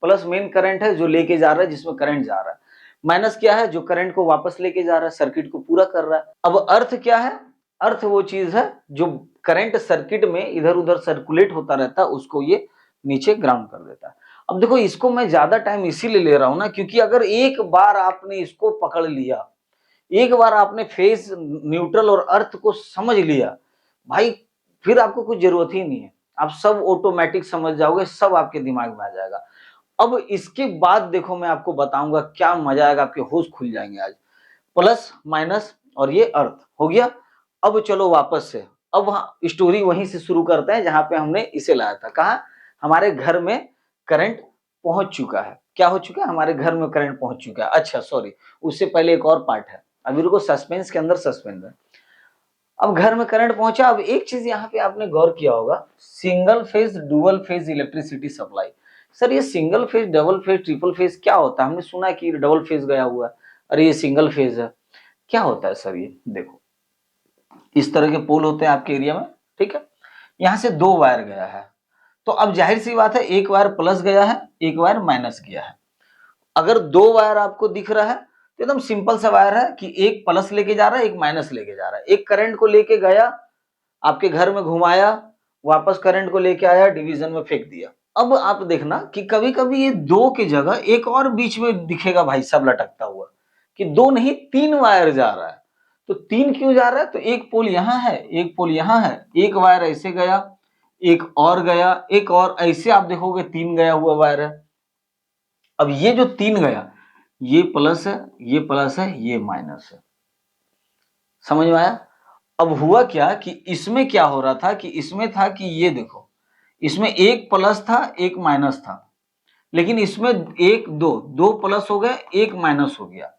प्लस मेन करंट है जो लेके जा रहा है, जिसमें करंट जा रहा है। माइनस क्या है, जो करंट को वापस लेके जा रहा है, सर्किट को पूरा कर रहा है। अब अर्थ क्या है, अर्थ वो चीज है जो करंट सर्किट में इधर उधर सर्कुलेट होता रहता है, उसको ये नीचे ग्राउंड कर देता है। अब देखो इसको मैं ज्यादा टाइम इसीलिए ले रहा हूं ना, क्योंकि अगर एक बार आपने इसको पकड़ लिया, एक बार आपने फेज, न्यूट्रल और अर्थ को समझ लिया, भाई फिर आपको कुछ जरूरत ही नहीं है, आप सब ऑटोमेटिक समझ जाओगे, सब आपके दिमाग में आ जाएगा। अब इसके बाद देखो मैं आपको बताऊंगा क्या मजा आएगा, आपके होश खुल जाएंगे आज। प्लस माइनस और ये अर्थ हो गया। अब चलो वापस से, अब स्टोरी वहीं से शुरू करते हैं जहां पे हमने इसे लाया था। कहा, हमारे घर में करंट पहुंच चुका है, क्या हो चुका है, हमारे घर में करंट पहुंच चुका है। अच्छा सॉरी, उससे पहले एक और पार्ट है, अभी रुको, सस्पेंस के अंदर सस्पेंस है। अब घर में करंट पहुंचा। अब एक चीज यहाँ पे आपने गौर किया होगा, single phase dual phase electricity supply. Sir ये single phase, double phase, triple phase क्या होता है, हमने सुना है कि डबल फेज गया हुआ है, अरे ये सिंगल फेज है, क्या होता है सर ये। देखो इस तरह के पोल होते हैं आपके एरिया में, ठीक है, यहाँ से दो वायर गया है, तो अब जाहिर सी बात है एक वायर प्लस गया है, एक वायर माइनस गया है। अगर दो वायर आपको दिख रहा है तो एकदम सिंपल सा वायर है कि एक प्लस लेके जा रहा है, एक माइनस लेके जा रहा है। एक करंट को लेके गया, आपके घर में घुमाया, वापस करंट को लेके आया, डिवीजन में फेंक दिया। अब आप देखना कि कभी कभी ये 2 की जगह एक और बीच में दिखेगा भाई साहब लटकता हुआ, कि 2 नहीं 3 वायर जा रहा है। तो 3 क्यों जा रहा है? तो एक पोल यहाँ है, एक पोल यहाँ है, एक वायर ऐसे गया, एक और गया, एक और ऐसे, आप देखोगे 3 गया हुआ वायर है। अब ये जो 3 गया, ये प्लस है, ये प्लस है, ये माइनस है। समझ में आया? अब हुआ क्या कि इसमें क्या हो रहा था कि इसमें था कि ये देखो, इसमें एक प्लस था, एक माइनस था, लेकिन इसमें एक दो प्लस हो गए, एक माइनस हो गया।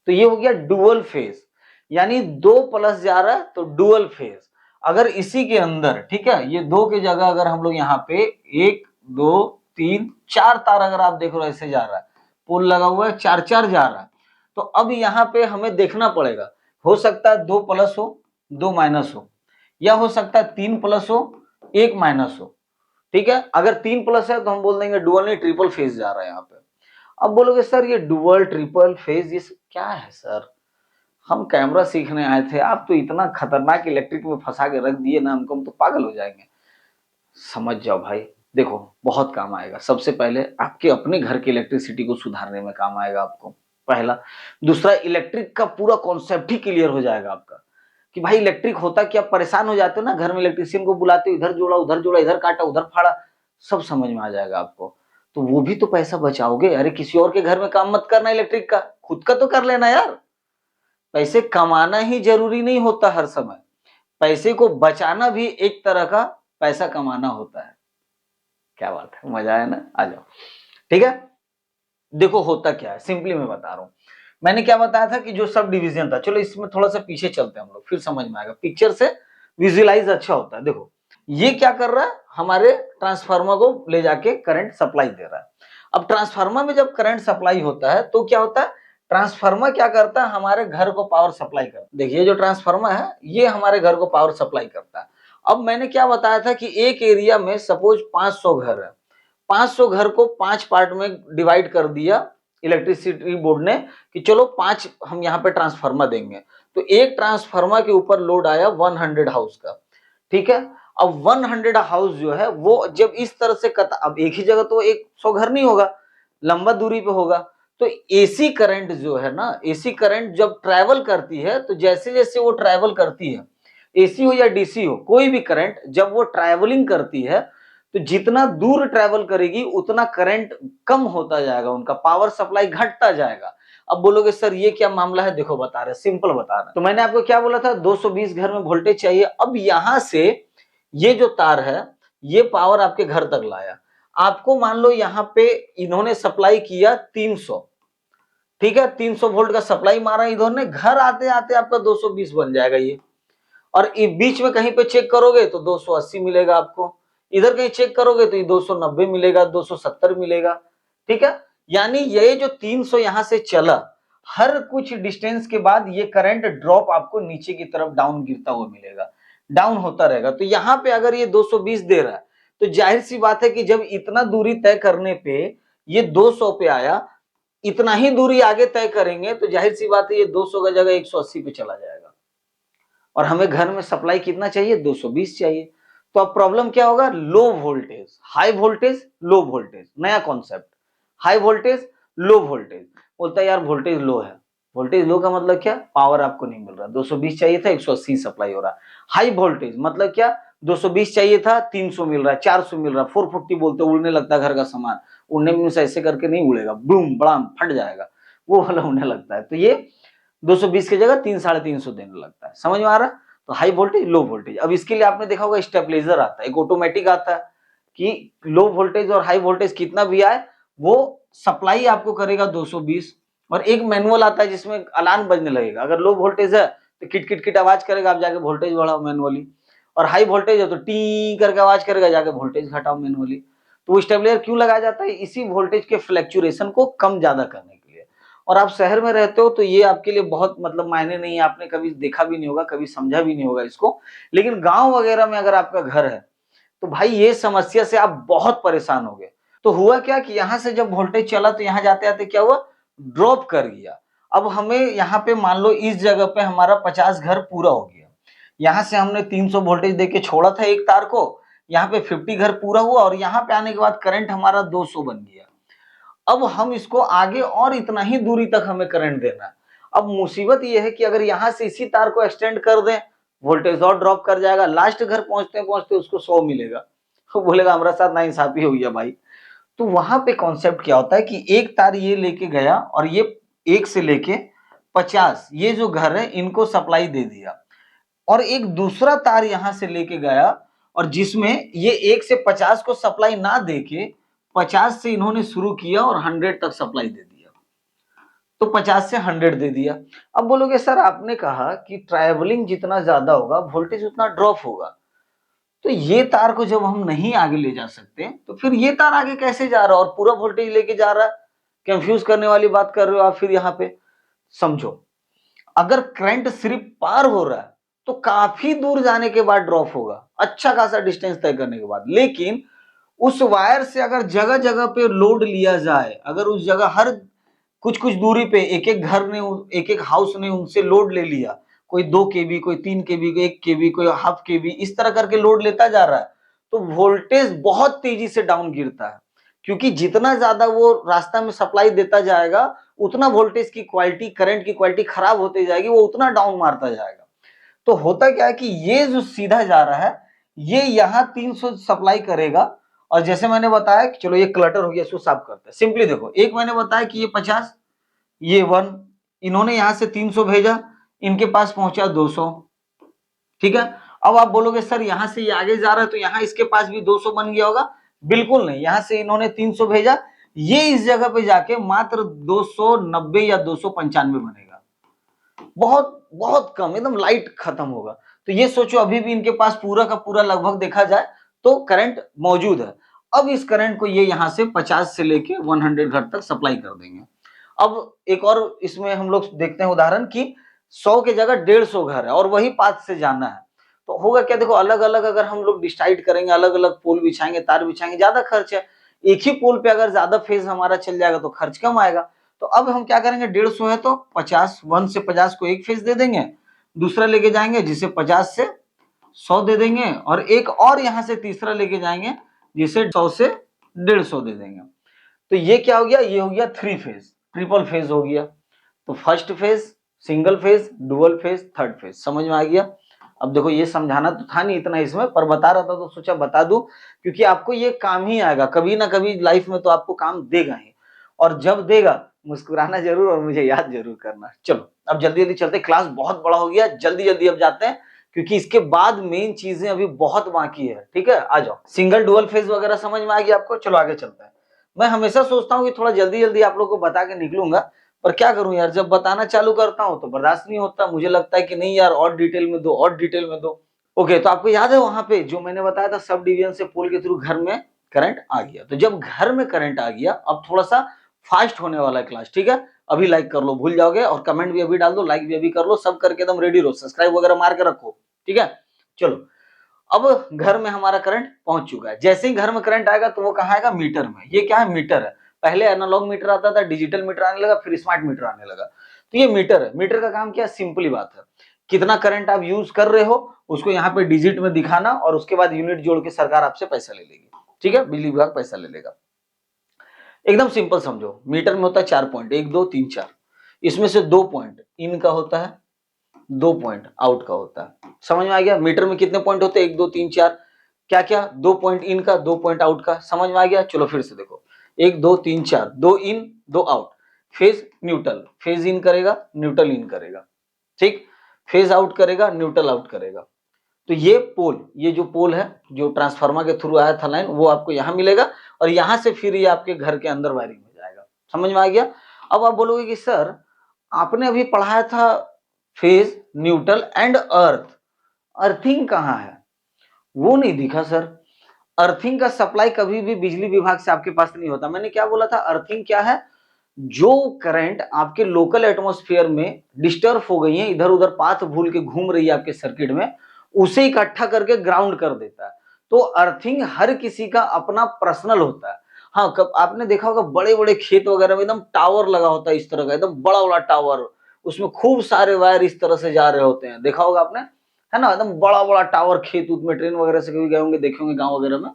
तो ये हो गया डुअल फेज, यानी 2 प्लस जा रहा है तो डुअल फेज। अगर इसी के अंदर, ठीक है, ये 2 की जगह अगर हम लोग यहाँ पे 1 2 3 4 तार अगर आप देख रहे हो ऐसे जा रहा है, पोल लगा हुआ है, 4 4 जा रहा है। तो अब यहाँ पे हमें देखना पड़ेगा, हो सकता है 2 प्लस हो 2 माइनस हो, या हो सकता है 3 प्लस हो 1 माइनस हो। ठीक है, अगर 3 प्लस है तो हम बोल देंगे डुअल नहीं ट्रिपल फेज जा रहा है यहाँ पे। अब बोलोगे सर ये डुअल ट्रिपल फेज ये क्या है सर? हम कैमरा सीखने आए थे, आप तो इतना खतरनाक इलेक्ट्रिक में फंसा के रख दिए ना हमको, हम तो पागल हो जाएंगे। समझ जाओ भाई, देखो बहुत काम आएगा। सबसे पहले आपके अपने घर की इलेक्ट्रिसिटी को सुधारने में काम आएगा आपको, पहला। दूसरा, इलेक्ट्रिक का पूरा कॉन्सेप्ट ही क्लियर हो जाएगा आपका कि भाई इलेक्ट्रिक होता क्या। परेशान हो जाते हो ना घर में, इलेक्ट्रिशियन को बुलाते हो, इधर जोड़ा, इधर काटा, उधर फाड़ा, सब समझ में आ जाएगा आपको। तो वो भी तो पैसा बचाओगे। अरे किसी और के घर में काम मत करना इलेक्ट्रिक का, खुद का तो कर लेना यार। पैसे कमाना ही जरूरी नहीं होता हर समय, पैसे को बचाना भी एक तरह का पैसा कमाना होता है। क्या बात है, मजा आया ना? आ जाओ। ठीक है, देखो होता क्या है, सिंपली मैं बता रहा हूं। मैंने क्या बताया था कि जो सब डिवीजन था, चलो इसमें थोड़ा सा पीछे चलते हैं हम लोग, फिर समझ में आएगा, पिक्चर से विजुअलाइज अच्छा होता है। देखो ये क्या कर रहा है, हमारे ट्रांसफार्मर को ले जाके करंट सप्लाई दे रहा है। अब ट्रांसफार्मर में जब करंट सप्लाई होता है तो क्या होता है, ट्रांसफार्मर क्या करता है, हमारे घर को पावर सप्लाई करता है। देखिए जो ट्रांसफार्मर है ये हमारे घर को पावर सप्लाई करता है। अब मैंने क्या बताया था कि एक एरिया में सपोज 500 घर है, 500 घर को 5 पार्ट में डिवाइड कर दिया इलेक्ट्रिसिटी बोर्ड ने कि चलो 5 हम यहाँ पे ट्रांसफार्मर देंगे। तो एक ट्रांसफार्मर के ऊपर लोड आया 100 हाउस का। ठीक है, अब 100 हाउस जो है वो जब इस तरह से अब एक ही जगह तो 100 घर नहीं होगा, लंबा दूरी पे होगा। तो एसी करंट जो है ना, एसी करंट जब ट्रैवल करती है तो जैसे जैसे वो ट्रैवल करती है, एसी हो या डीसी हो, कोई भी करंट जब वो ट्रैवलिंग करती है तो जितना दूर ट्रैवल करेगी उतना करंट कम होता जाएगा, उनका पावर सप्लाई घटता जाएगा। अब बोलोगे सर ये क्या मामला है, देखो बता रहे, सिंपल बता रहे। तो मैंने आपको क्या बोला था, 220 घर में वोल्टेज चाहिए। अब यहां से ये जो तार है ये पावर आपके घर तक लाया। आपको मान लो यहाँ पे इन्होंने सप्लाई किया 300, ठीक है, 300 वोल्ट का सप्लाई मारा इन्होंने, घर आते आते आपका 220 बन जाएगा ये। और बीच में कहीं पे चेक करोगे तो 280 मिलेगा आपको, इधर कहीं चेक करोगे तो ये 290 मिलेगा, 270 मिलेगा। ठीक है, यानी ये जो 300 यहां से चला, हर कुछ डिस्टेंस के बाद ये करंट ड्रॉप आपको नीचे की तरफ डाउन गिरता हुआ मिलेगा, डाउन होता रहेगा। तो यहाँ पे अगर ये 220 दे रहा है तो जाहिर सी बात है कि जब इतना दूरी तय करने पे ये 200 पे आया, इतना ही दूरी आगे तय करेंगे तो जाहिर सी बात है ये 200 का जगह 180 पे चला जाएगा। और हमें घर में सप्लाई कितना चाहिए, 220 चाहिए। तो अब प्रॉब्लम क्या होगा, low voltage high voltage low voltage, नया concept, high voltage low voltage. बोलता है यार वोल्टेज लो है, वोल्टेज लो का मतलब क्या, पावर आपको नहीं मिल रहा, 220 चाहिए था 180 सप्लाई हो रहा। हाई वोल्टेज मतलब क्या, 220 चाहिए था 300 मिल रहा है, 400 मिल रहा है, 440 बोलते उड़ने लगता है घर का सामान, उड़ने में ऐसे करके नहीं उड़ेगा, बूम बड़ाम फट जाएगा, वो वाला उड़ने लगता है। तो ये 220 की जगह 300-350 देने लगता है। समझ में आ रहा है? तो हाई वोल्टेज लो वोल्टेज। अब इसके लिए आपने देखा होगा स्टेबलाइजर आता है, एक ऑटोमेटिक आता है कि लो वोल्टेज और हाई वोल्टेज कितना भी आए वो सप्लाई आपको करेगा 220। और एक मैनुअल आता है जिसमें अलार्म बजने लगेगा, अगर लो वोल्टेज है तो किट किट किट आवाज करेगा, आप जाके वोल्टेज बढ़ाओ मैनुअली, और हाई वोल्टेज है तो टी करके आवाज करेगा, जाके वोल्टेज घटाओ मैनुअली। तो वो स्टेबलाइजर क्यों लगाया जाता है, इसी वोल्टेज के फ्लक्चुएशन को कम ज्यादा करने के लिए। और आप शहर में रहते हो तो ये आपके लिए बहुत मतलब मायने नहीं है, आपने कभी देखा भी नहीं होगा, कभी समझा भी नहीं होगा इसको। लेकिन गांव वगैरह में अगर आपका घर है तो भाई ये समस्या से आप बहुत परेशान हो गए। तो हुआ क्या कि यहां से जब वोल्टेज चला तो यहां जाते आते क्या हुआ, ड्रॉप कर गया। अब हमें यहाँ पे मान लो इस जगह पे हमारा 50 घर पूरा हो गया, यहां से हमने 300 वोल्टेज देके छोड़ा था एक तार को, यहाँ पे 50 घर पूरा हुआ और यहाँ पे आने के बाद करंट हमारा 200 बन गया। अब हम इसको आगे और इतना ही दूरी तक हमें करंट देना है। अब मुसीबत ये है कि अगर यहाँ से इसी तार को एक्सटेंड कर दें, वोल्टेज और ड्रॉप कर जाएगा, लास्ट घर पहुंचते पहुंचते उसको 100 मिलेगा। वो बोलेगा हमारा साथ नाइंसाफी हो गया भाई। तो वहां पे कॉन्सेप्ट क्या होता है कि एक तार ये लेके गया और ये 1 से लेके 50 ये जो घर है इनको सप्लाई दे दिया, और एक दूसरा तार यहां से लेके गया और जिसमें ये 1 से 50 को सप्लाई ना देके 50 से इन्होंने शुरू किया और 100 तक सप्लाई दे दिया, तो 50 से 100 दे दिया। अब बोलोगे सर आपने कहा कि ट्रैवलिंग जितना ज्यादा होगा वोल्टेज उतना ड्रॉप होगा, तो ये तार को जब हम नहीं आगे ले जा सकते तो फिर ये तार आगे कैसे जा रहा है और पूरा वोल्टेज लेके जा रहा है? कंफ्यूज करने वाली बात कर रहे हो आप। फिर यहाँ पे समझो, अगर करंट सिर्फ पार हो रहा है तो काफी दूर जाने के बाद ड्रॉप होगा, अच्छा खासा डिस्टेंस तय करने के बाद। लेकिन उस वायर से अगर जगह जगह पे लोड लिया जाए, अगर उस जगह हर कुछ कुछ दूरी पे एक एक घर ने, एक एक हाउस ने उनसे लोड ले लिया, कोई 2 केवी, कोई 3 केवी, कोई 1 केवी, कोई हाफ केवी, इस तरह करके लोड लेता जा रहा है, तो वोल्टेज बहुत तेजी से डाउन गिरता है। क्योंकि जितना ज्यादा वो रास्ता में सप्लाई देता जाएगा उतना वोल्टेज की क्वालिटी, करंट की क्वालिटी खराब होती जाएगी, वो उतना डाउन मारता जाएगा। तो होता क्या है कि ये जो सीधा जा रहा है ये यहाँ 300 सप्लाई करेगा, और जैसे मैंने बताया कि चलो ये क्लटर हो गया, इसको साफ करते हैं। सिंपली देखो, एक मैंने बताया कि ये 50, ये 1, इन्होंने यहां से 300 भेजा, इनके पास पहुंचा 200, ठीक है। अब आप बोलोगे सर यहां से ये आगे जा रहा है तो यहां इसके पास भी 200 बन गया होगा। बिल्कुल नहीं, यहां से इन्होंने 300 भेजा, ये इस जगह पे जाके मात्र 290 या 295 बनेगा, बहुत बहुत कम, एकदम लाइट खत्म होगा। तो ये सोचो अभी भी इनके पास पूरा का पूरा लगभग देखा जाए तो करंट मौजूद है। अब इस करंट को ये यहां से 50 से लेके 100 घर तक सप्लाई कर देंगे। अब एक और इसमें हम लोग देखते हैं उदाहरण कि 100 की जगह 150 घर है और वही पाथ से जाना है, तो होगा क्या? देखो अलग अलग अगर हम लोग डिसाइड करेंगे, अलग अलग पोल बिछाएंगे, तार बिछाएंगे, ज्यादा खर्च है। एक ही पोल पे अगर ज्यादा फेज हमारा चल जाएगा तो खर्च कम आएगा। तो अब हम क्या करेंगे, 150 है तो 50, 1 से 50 को एक फेज दे देंगे, दूसरा लेके जाएंगे जिसे 50 से 100 दे देंगे, और एक और यहां से तीसरा लेके जाएंगे जिसे 100 से 150 दे देंगे। तो ये क्या हो गया? ये हो गया 3 फेज, ट्रिपल फेज हो गया। तो first phase, single phase, dual phase, third phase, समझ में आ गया? अब देखो ये समझाना तो था नहीं इतना इसमें, पर बता रहा था तो सोचा बता दूं, क्योंकि आपको ये काम ही आएगा कभी ना कभी लाइफ में, तो आपको काम देगा ही, और जब देगा मुस्कुराना जरूर और मुझे याद जरूर करना। चलो अब जल्दी जल्दी चलते, क्लास बहुत बड़ा हो गया, जल्दी जल्दी अब जाते हैं क्योंकि इसके बाद मेन चीजें अभी बहुत बाकी है। ठीक है, आ जाओ। सिंगल डुअल फेज वगैरह समझ में आ गया आपको? चलो आगे चलते हैं। मैं हमेशा सोचता हूँ कि थोड़ा जल्दी जल्दी आप लोग को बता के निकलूंगा, पर क्या करूं यार, जब बताना चालू करता हूं तो बर्दाश्त नहीं होता, मुझे लगता है कि नहीं यार और डिटेल में दो, और डिटेल में दो। ओके, तो आपको याद है वहां पे जो मैंने बताया था, सब डिवीजन से पोल के थ्रू घर में करंट आ गया। तो जब घर में करंट आ गया, अब थोड़ा सा फास्ट होने वाला है क्लास, ठीक है। अभी लाइक कर लो, भूल जाओगे, और कमेंट भी अभी डाल दो, लाइक भी अभी कर लो, सब करके एकदम रेडी रहो, सब्सक्राइब वगैरह मार के रखो, ठीक है। चलो, अब घर में हमारा करंट पहुंच चुका है। जैसे ही घर में करंट आएगा तो वो कहाँ आएगा? मीटर में। ये क्या है? मीटर है। पहले एनालॉग मीटर आता था, डिजिटल मीटर आने लगा, फिर स्मार्ट मीटर आने लगा। तो ये मीटर है। मीटर का काम क्या है? सिंपली बात है, कितना करंट आप यूज कर रहे हो उसको यहाँ पे डिजिट में दिखाना, और उसके बाद यूनिट जोड़ के सरकार आपसे पैसा ले लेगी, ठीक है, बिजली विभाग पैसा ले लेगा। एकदम सिंपल समझो, मीटर में होता है 4 पॉइंट, 1 2 3 4, इसमें से 2 पॉइंट इन का होता है, 2 पॉइंट आउट का होता है। समझ में आ गया? मीटर में कितने पॉइंट होते हैं? 1 2 3 4, क्या क्या? 2 पॉइंट इन का, 2 पॉइंट आउट का। समझ में आ गया? चलो फिर से देखो, 1 2 3 4, 2 इन 2 out. Phase neutral, phase in करेगा, न्यूट्रल इन करेगा, ठीक। फेज आउट करेगा, न्यूट्रल आउट करेगा। तो ये पोल, ये जो पोल है जो ट्रांसफार्मर के थ्रू आया था लाइन, वो आपको यहाँ मिलेगा, और यहाँ से फिर ये आपके घर के अंदर वायरिंग हो जाएगा। समझ में आ गया? अब आप बोलोगे कि सर आपने अभी पढ़ाया था phase, neutral and earth, earthing कहाँ है? वो नहीं दिखा सर। अर्थिंग का सप्लाई कभी भी बिजली विभाग से आपके पास नहीं होता। मैंने क्या बोला था? अर्थिंग क्या है? जो करंट आपके लोकल एटमॉस्फेयर में डिस्टर्ब हो गई है, इधर उधर पाथ भूल के घूम रही है आपके सर्किट में, उसे इकट्ठा करके ग्राउंड कर देता है। तो अर्थिंग हर किसी का अपना पर्सनल होता है। हाँ, कब आपने देखा होगा बड़े बड़े खेत वगैरह में एकदम टावर लगा होता है, इस तरह का एकदम बड़ा बड़ा टावर, उसमें खूब सारे वायर इस तरह से जा रहे होते हैं, देखा होगा आपने, है ना, एकदम बड़ा बड़ा टावर, खेत उत में ट्रेन वगैरह से कभी गए होंगे, देखे होंगे गांव वगैरह में।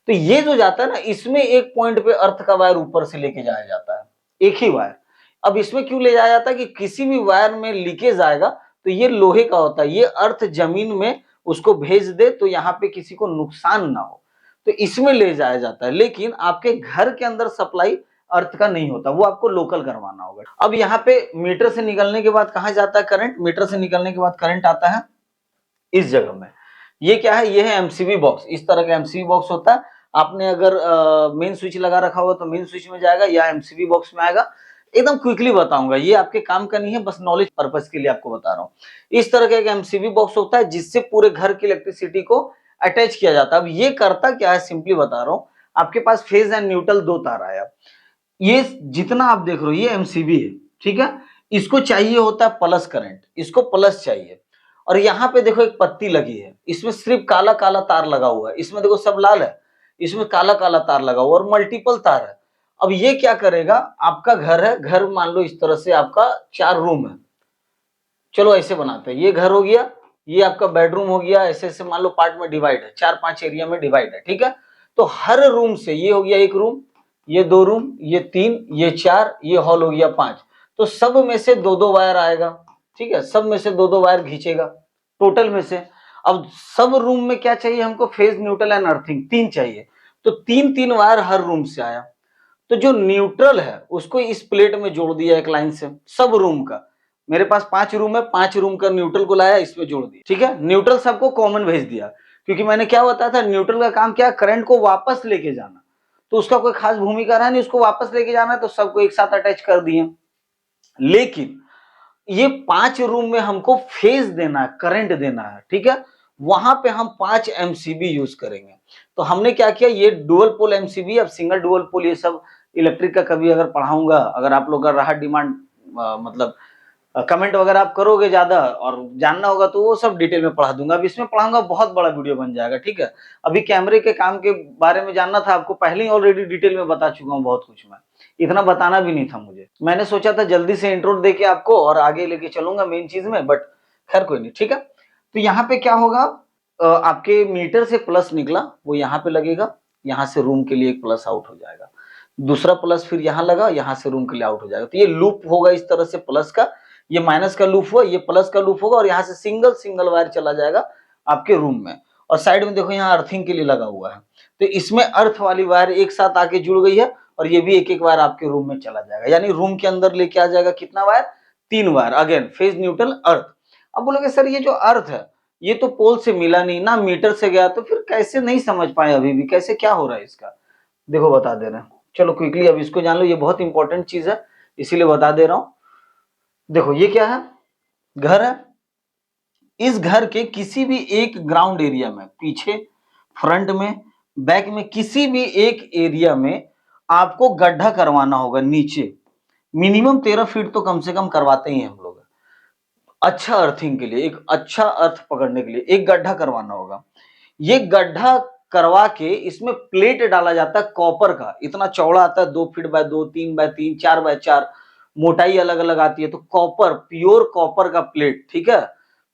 तो ये जो जाता है ना, इसमें एक पॉइंट पे अर्थ का वायर ऊपर से लेके जाया जाता है, एक ही वायर। अब इसमें क्यों ले जाया जाता है कि किसी भी वायर में लीकेज आएगा तो ये लोहे का होता है, ये अर्थ जमीन में उसको भेज दे तो यहाँ पे किसी को नुकसान ना हो, तो इसमें ले जाया जाता है। लेकिन आपके घर के अंदर सप्लाई अर्थ का नहीं होता, वो आपको लोकल करवाना होगा। अब यहाँ पे मीटर से निकलने के बाद कहाँ जाता है करंट, मीटर से निकलने के बाद करंट आता है इस जगह में। ये क्या है, ये है एमसीबी बॉक्स, इस तरह का एमसीबी बॉक्स होता है। आपने अगर मेन स्विच लगा रखा हुआ तो मेन स्विच में जाएगा या एमसीबी बॉक्स में आएगा। एकदम क्विकली बताऊंगा, ये आपके काम का नहीं है, बस नॉलेज पर्पस के लिए आपको बता रहा हूँ। इस तरह का एक एमसीबी बॉक्स होता है जिससे पूरे घर की इलेक्ट्रिसिटी को अटैच किया जाता है। अब ये करता क्या है, सिंपली बता रहा हूँ। आपके पास फेज एंड न्यूट्रल दो तार आया, ये जितना आप देख रहे हो ये एमसीबी है, ठीक है। इसको चाहिए होता है प्लस करंट, इसको प्लस चाहिए। और यहाँ पे देखो एक पत्ती लगी है, इसमें सिर्फ काला काला तार लगा हुआ है, इसमें देखो सब लाल है, इसमें काला काला तार लगा हुआ और मल्टीपल तार है। अब ये क्या करेगा, आपका घर है, घर मान लो इस तरह से आपका 4 रूम है, चलो ऐसे बनाते हैं, ये घर हो गया, ये आपका बेडरूम हो गया, ऐसे ऐसे मान लो पार्ट में डिवाइड है, 4-5 एरिया में डिवाइड है, ठीक है। तो हर रूम से, ये हो गया एक रूम, ये 2 रूम, ये 3, ये 4, ये हॉल हो गया 5, तो सब में से 2-2 वायर आएगा, ठीक है, सब में से 2-2 वायर खींचेगा टोटल में से। अब सब रूम में क्या चाहिए हमको, फेज न्यूट्रल एंड अर्थिंग 3 चाहिए, तो 3-3 वायर हर रूम से आया। तो जो न्यूट्रल है उसको इस प्लेट में जोड़ दिया एक लाइन से, सब रूम का। मेरे पास 5 रूम है, 5 रूम का न्यूट्रल को लाया, इसमें जोड़ दिया, ठीक है। न्यूट्रल सबको कॉमन भेज दिया, क्योंकि मैंने क्या बताया था, न्यूट्रल का काम क्या है, करंट को वापस लेके जाना, तो उसका कोई खास भूमिका रहा नहीं, उसको वापस लेके जाना है, तो सबको एक साथ अटैच कर दिए। लेकिन ये 5 रूम में हमको फेज देना है, करंट देना है, ठीक है। वहां पे हम 5 एमसीबी यूज करेंगे। तो हमने क्या किया, ये डुअल पोल एमसीबी, अब सिंगल डुअल पोल ये सब इलेक्ट्रिक का कभी अगर पढ़ाऊंगा, अगर आप लोग का रहा डिमांड, मतलब कमेंट वगैरह आप करोगे ज्यादा और जानना होगा तो वो सब डिटेल में पढ़ा दूंगा। अब इसमें पढ़ाऊंगा, बहुत बड़ा वीडियो बन जाएगा, ठीक है। अभी कैमरे के काम के बारे में जानना था आपको, पहले ही ऑलरेडी डिटेल में बता चुका हूँ बहुत कुछ, मैं इतना बताना भी नहीं था मुझे। मैंने सोचा था जल्दी से इंट्रो दे के आपको और आगे लेके चलूंगा मेन चीज में, बट खैर कोई नहीं, ठीक है। तो यहाँ पे क्या होगा, आपके मीटर से प्लस निकला वो यहाँ पे लगेगा, यहाँ से रूम के लिए एक प्लस आउट हो जाएगा, दूसरा प्लस फिर यहाँ लगा, यहाँ से रूम के लिए आउट हो जाएगा। तो ये लूप होगा इस तरह से, प्लस का, ये माइनस का लूप हुआ, ये प्लस का लूप होगा, और यहाँ से सिंगल सिंगल वायर चला जाएगा आपके रूम में। और साइड में देखो यहाँ अर्थिंग के लिए लगा हुआ है, तो इसमें अर्थ वाली वायर एक साथ आके जुड़ गई है, और ये भी एक एक वायर आपके रूम में चला जाएगा, यानी रूम के अंदर लेके आ जाएगा कितना wire, 3 wire, again phase neutral earth. अब बोलोगे सर ये जो अर्थ है ये तो पोल से मिला नहीं ना, मीटर से गया, तो फिर कैसे, नहीं समझ पाए अभी भी, कैसे क्या हो रहा है इसका, देखो बता दे रहे हैं। चलो क्विकली अब इसको जान लो, ये बहुत इंपॉर्टेंट चीज है, इसीलिए बता दे रहा हूं। देखो ये क्या है, घर है, इस घर के किसी भी एक ग्राउंड एरिया में, पीछे, फ्रंट में, बैक में, किसी भी एक एरिया में आपको गड्ढा करवाना होगा नीचे। मिनिमम 13 फीट तो कम से कम करवाते ही हैं हम लोग, अच्छा अर्थिंग के लिए, एक अच्छा अर्थ पकड़ने के लिए एक गड्ढा करवाना होगा। ये गड्ढा करवा के इसमें प्लेट डाला जाता है कॉपर का, इतना चौड़ा आता है, 2 फीट बाय 2, 3 बाय 3, 4 बाय 4, मोटाई अलग अलग आती है। तो कॉपर, प्योर कॉपर का प्लेट, ठीक है,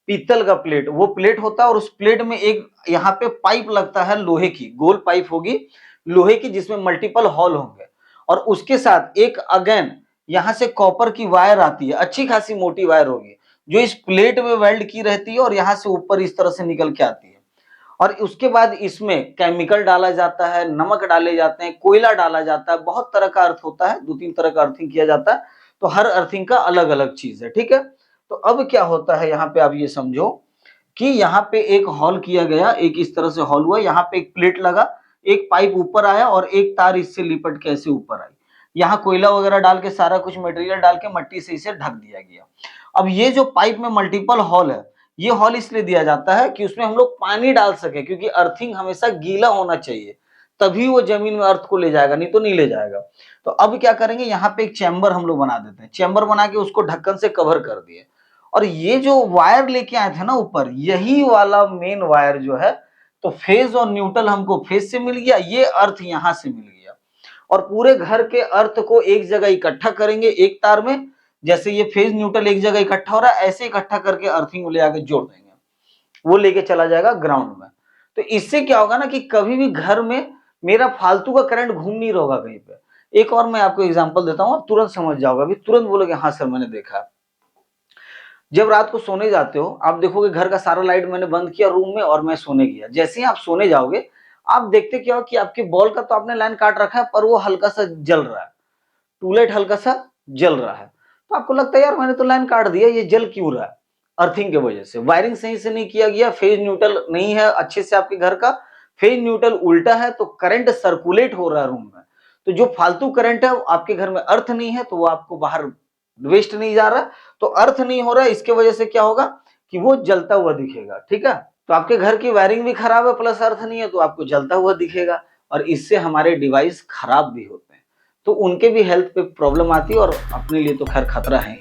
पीतल का प्लेट, वो प्लेट होता है, और उस प्लेट में एक यहाँ पे पाइप लगता है लोहे की, गोल पाइप होगी लोहे की, जिसमें मल्टीपल हॉल होंगे, और उसके साथ एक अगेन यहाँ से कॉपर की वायर आती है, अच्छी खासी मोटी वायर होगी, जो इस प्लेट में वेल्ड की रहती है और यहाँ से ऊपर इस तरह से निकल के आती है। और उसके बाद इसमें केमिकल डाला जाता है, नमक डाले जाते हैं, कोयला डाला जाता है, बहुत तरह का अर्थ होता है, 2-3 तरह का अर्थिंग किया जाता है, तो हर अर्थिंग का अलग अलग चीज है, ठीक है। तो अब क्या होता है यहाँ पे, आप ये समझो कि यहाँ पे एक हॉल किया गया, एक इस तरह से हॉल हुआ, यहाँ पे एक प्लेट लगा, एक पाइप ऊपर आया और एक तार इससे लिपट के ऐसे ऊपर आई, यहाँ कोयला वगैरह डाल के, सारा कुछ मटेरियल डाल के मट्टी से इसे ढक दिया गया। अब ये जो पाइप में मल्टीपल हॉल है, ये हॉल इसलिए दिया जाता है कि उसमें हम लोग पानी डाल सके, क्योंकि अर्थिंग हमेशा गीला होना चाहिए, तभी वो जमीन में अर्थ को ले जाएगा, नहीं तो नहीं ले जाएगा। तो अब क्या करेंगे, यहाँ पे एक चैम्बर हम लोग बना देते हैं, चैम्बर बना के उसको ढक्कन से कवर कर दिए, और ये जो वायर लेके आए थे ना ऊपर, यही वाला मेन वायर जो है, तो फेज और न्यूट्रल हमको फेज से मिल गया, ये अर्थ यहाँ से मिल गया, और पूरे घर के अर्थ को एक जगह इकट्ठा करेंगे एक तार में, जैसे ये फेज न्यूट्रल एक जगह इकट्ठा हो रहा है, ऐसे इकट्ठा करके अर्थिंग ले आके जोड़ देंगे। वो लेके चला जाएगा ग्राउंड में। तो इससे क्या होगा ना कि कभी भी घर में मेरा फालतू का करंट घूम नहीं रहा होगा कहीं पे। एक और मैं आपको एग्जांपल देता हूँ, आप तुरंत समझ जाओगे, अभी तुरंत बोलोगे हाँ सर मैंने देखा है। जब रात को सोने जाते हो आप देखोगे घर का सारा लाइट मैंने बंद किया रूम में और मैं सोने गया। जैसे ही आप सोने जाओगे आप देखते क्या हो कि आपके बॉल का तो आपने लाइन काट रखा है पर वो हल्का सा जल रहा है, ट्यूबलाइट हल्का सा जल रहा है। तो आपको लगता है यार मैंने तो लाइन काट दिया, ये जल क्यों रहा है? अर्थिंग की वजह से, वायरिंग सही से नहीं किया गया, फेज न्यूट्रल नहीं है अच्छे से आपके घर का, फेज न्यूट्रल उल्टा है तो करंट सर्कुलेट हो रहा है रूम में। तो जो फालतू करंट है आपके घर में अर्थ नहीं है तो वो आपको बाहर वेस्ट नहीं जा रहा, तो अर्थ नहीं हो रहा है, इसके वजह से क्या होगा कि वो जलता हुआ दिखेगा। ठीक है, तो आपके घर की वायरिंग भी खराब है प्लस अर्थ नहीं है तो आपको जलता हुआ दिखेगा और इससे हमारे डिवाइस खराब भी होते हैं, तो उनके भी हेल्थ पे प्रॉब्लम आती है और अपने लिए तो खैर खतरा है।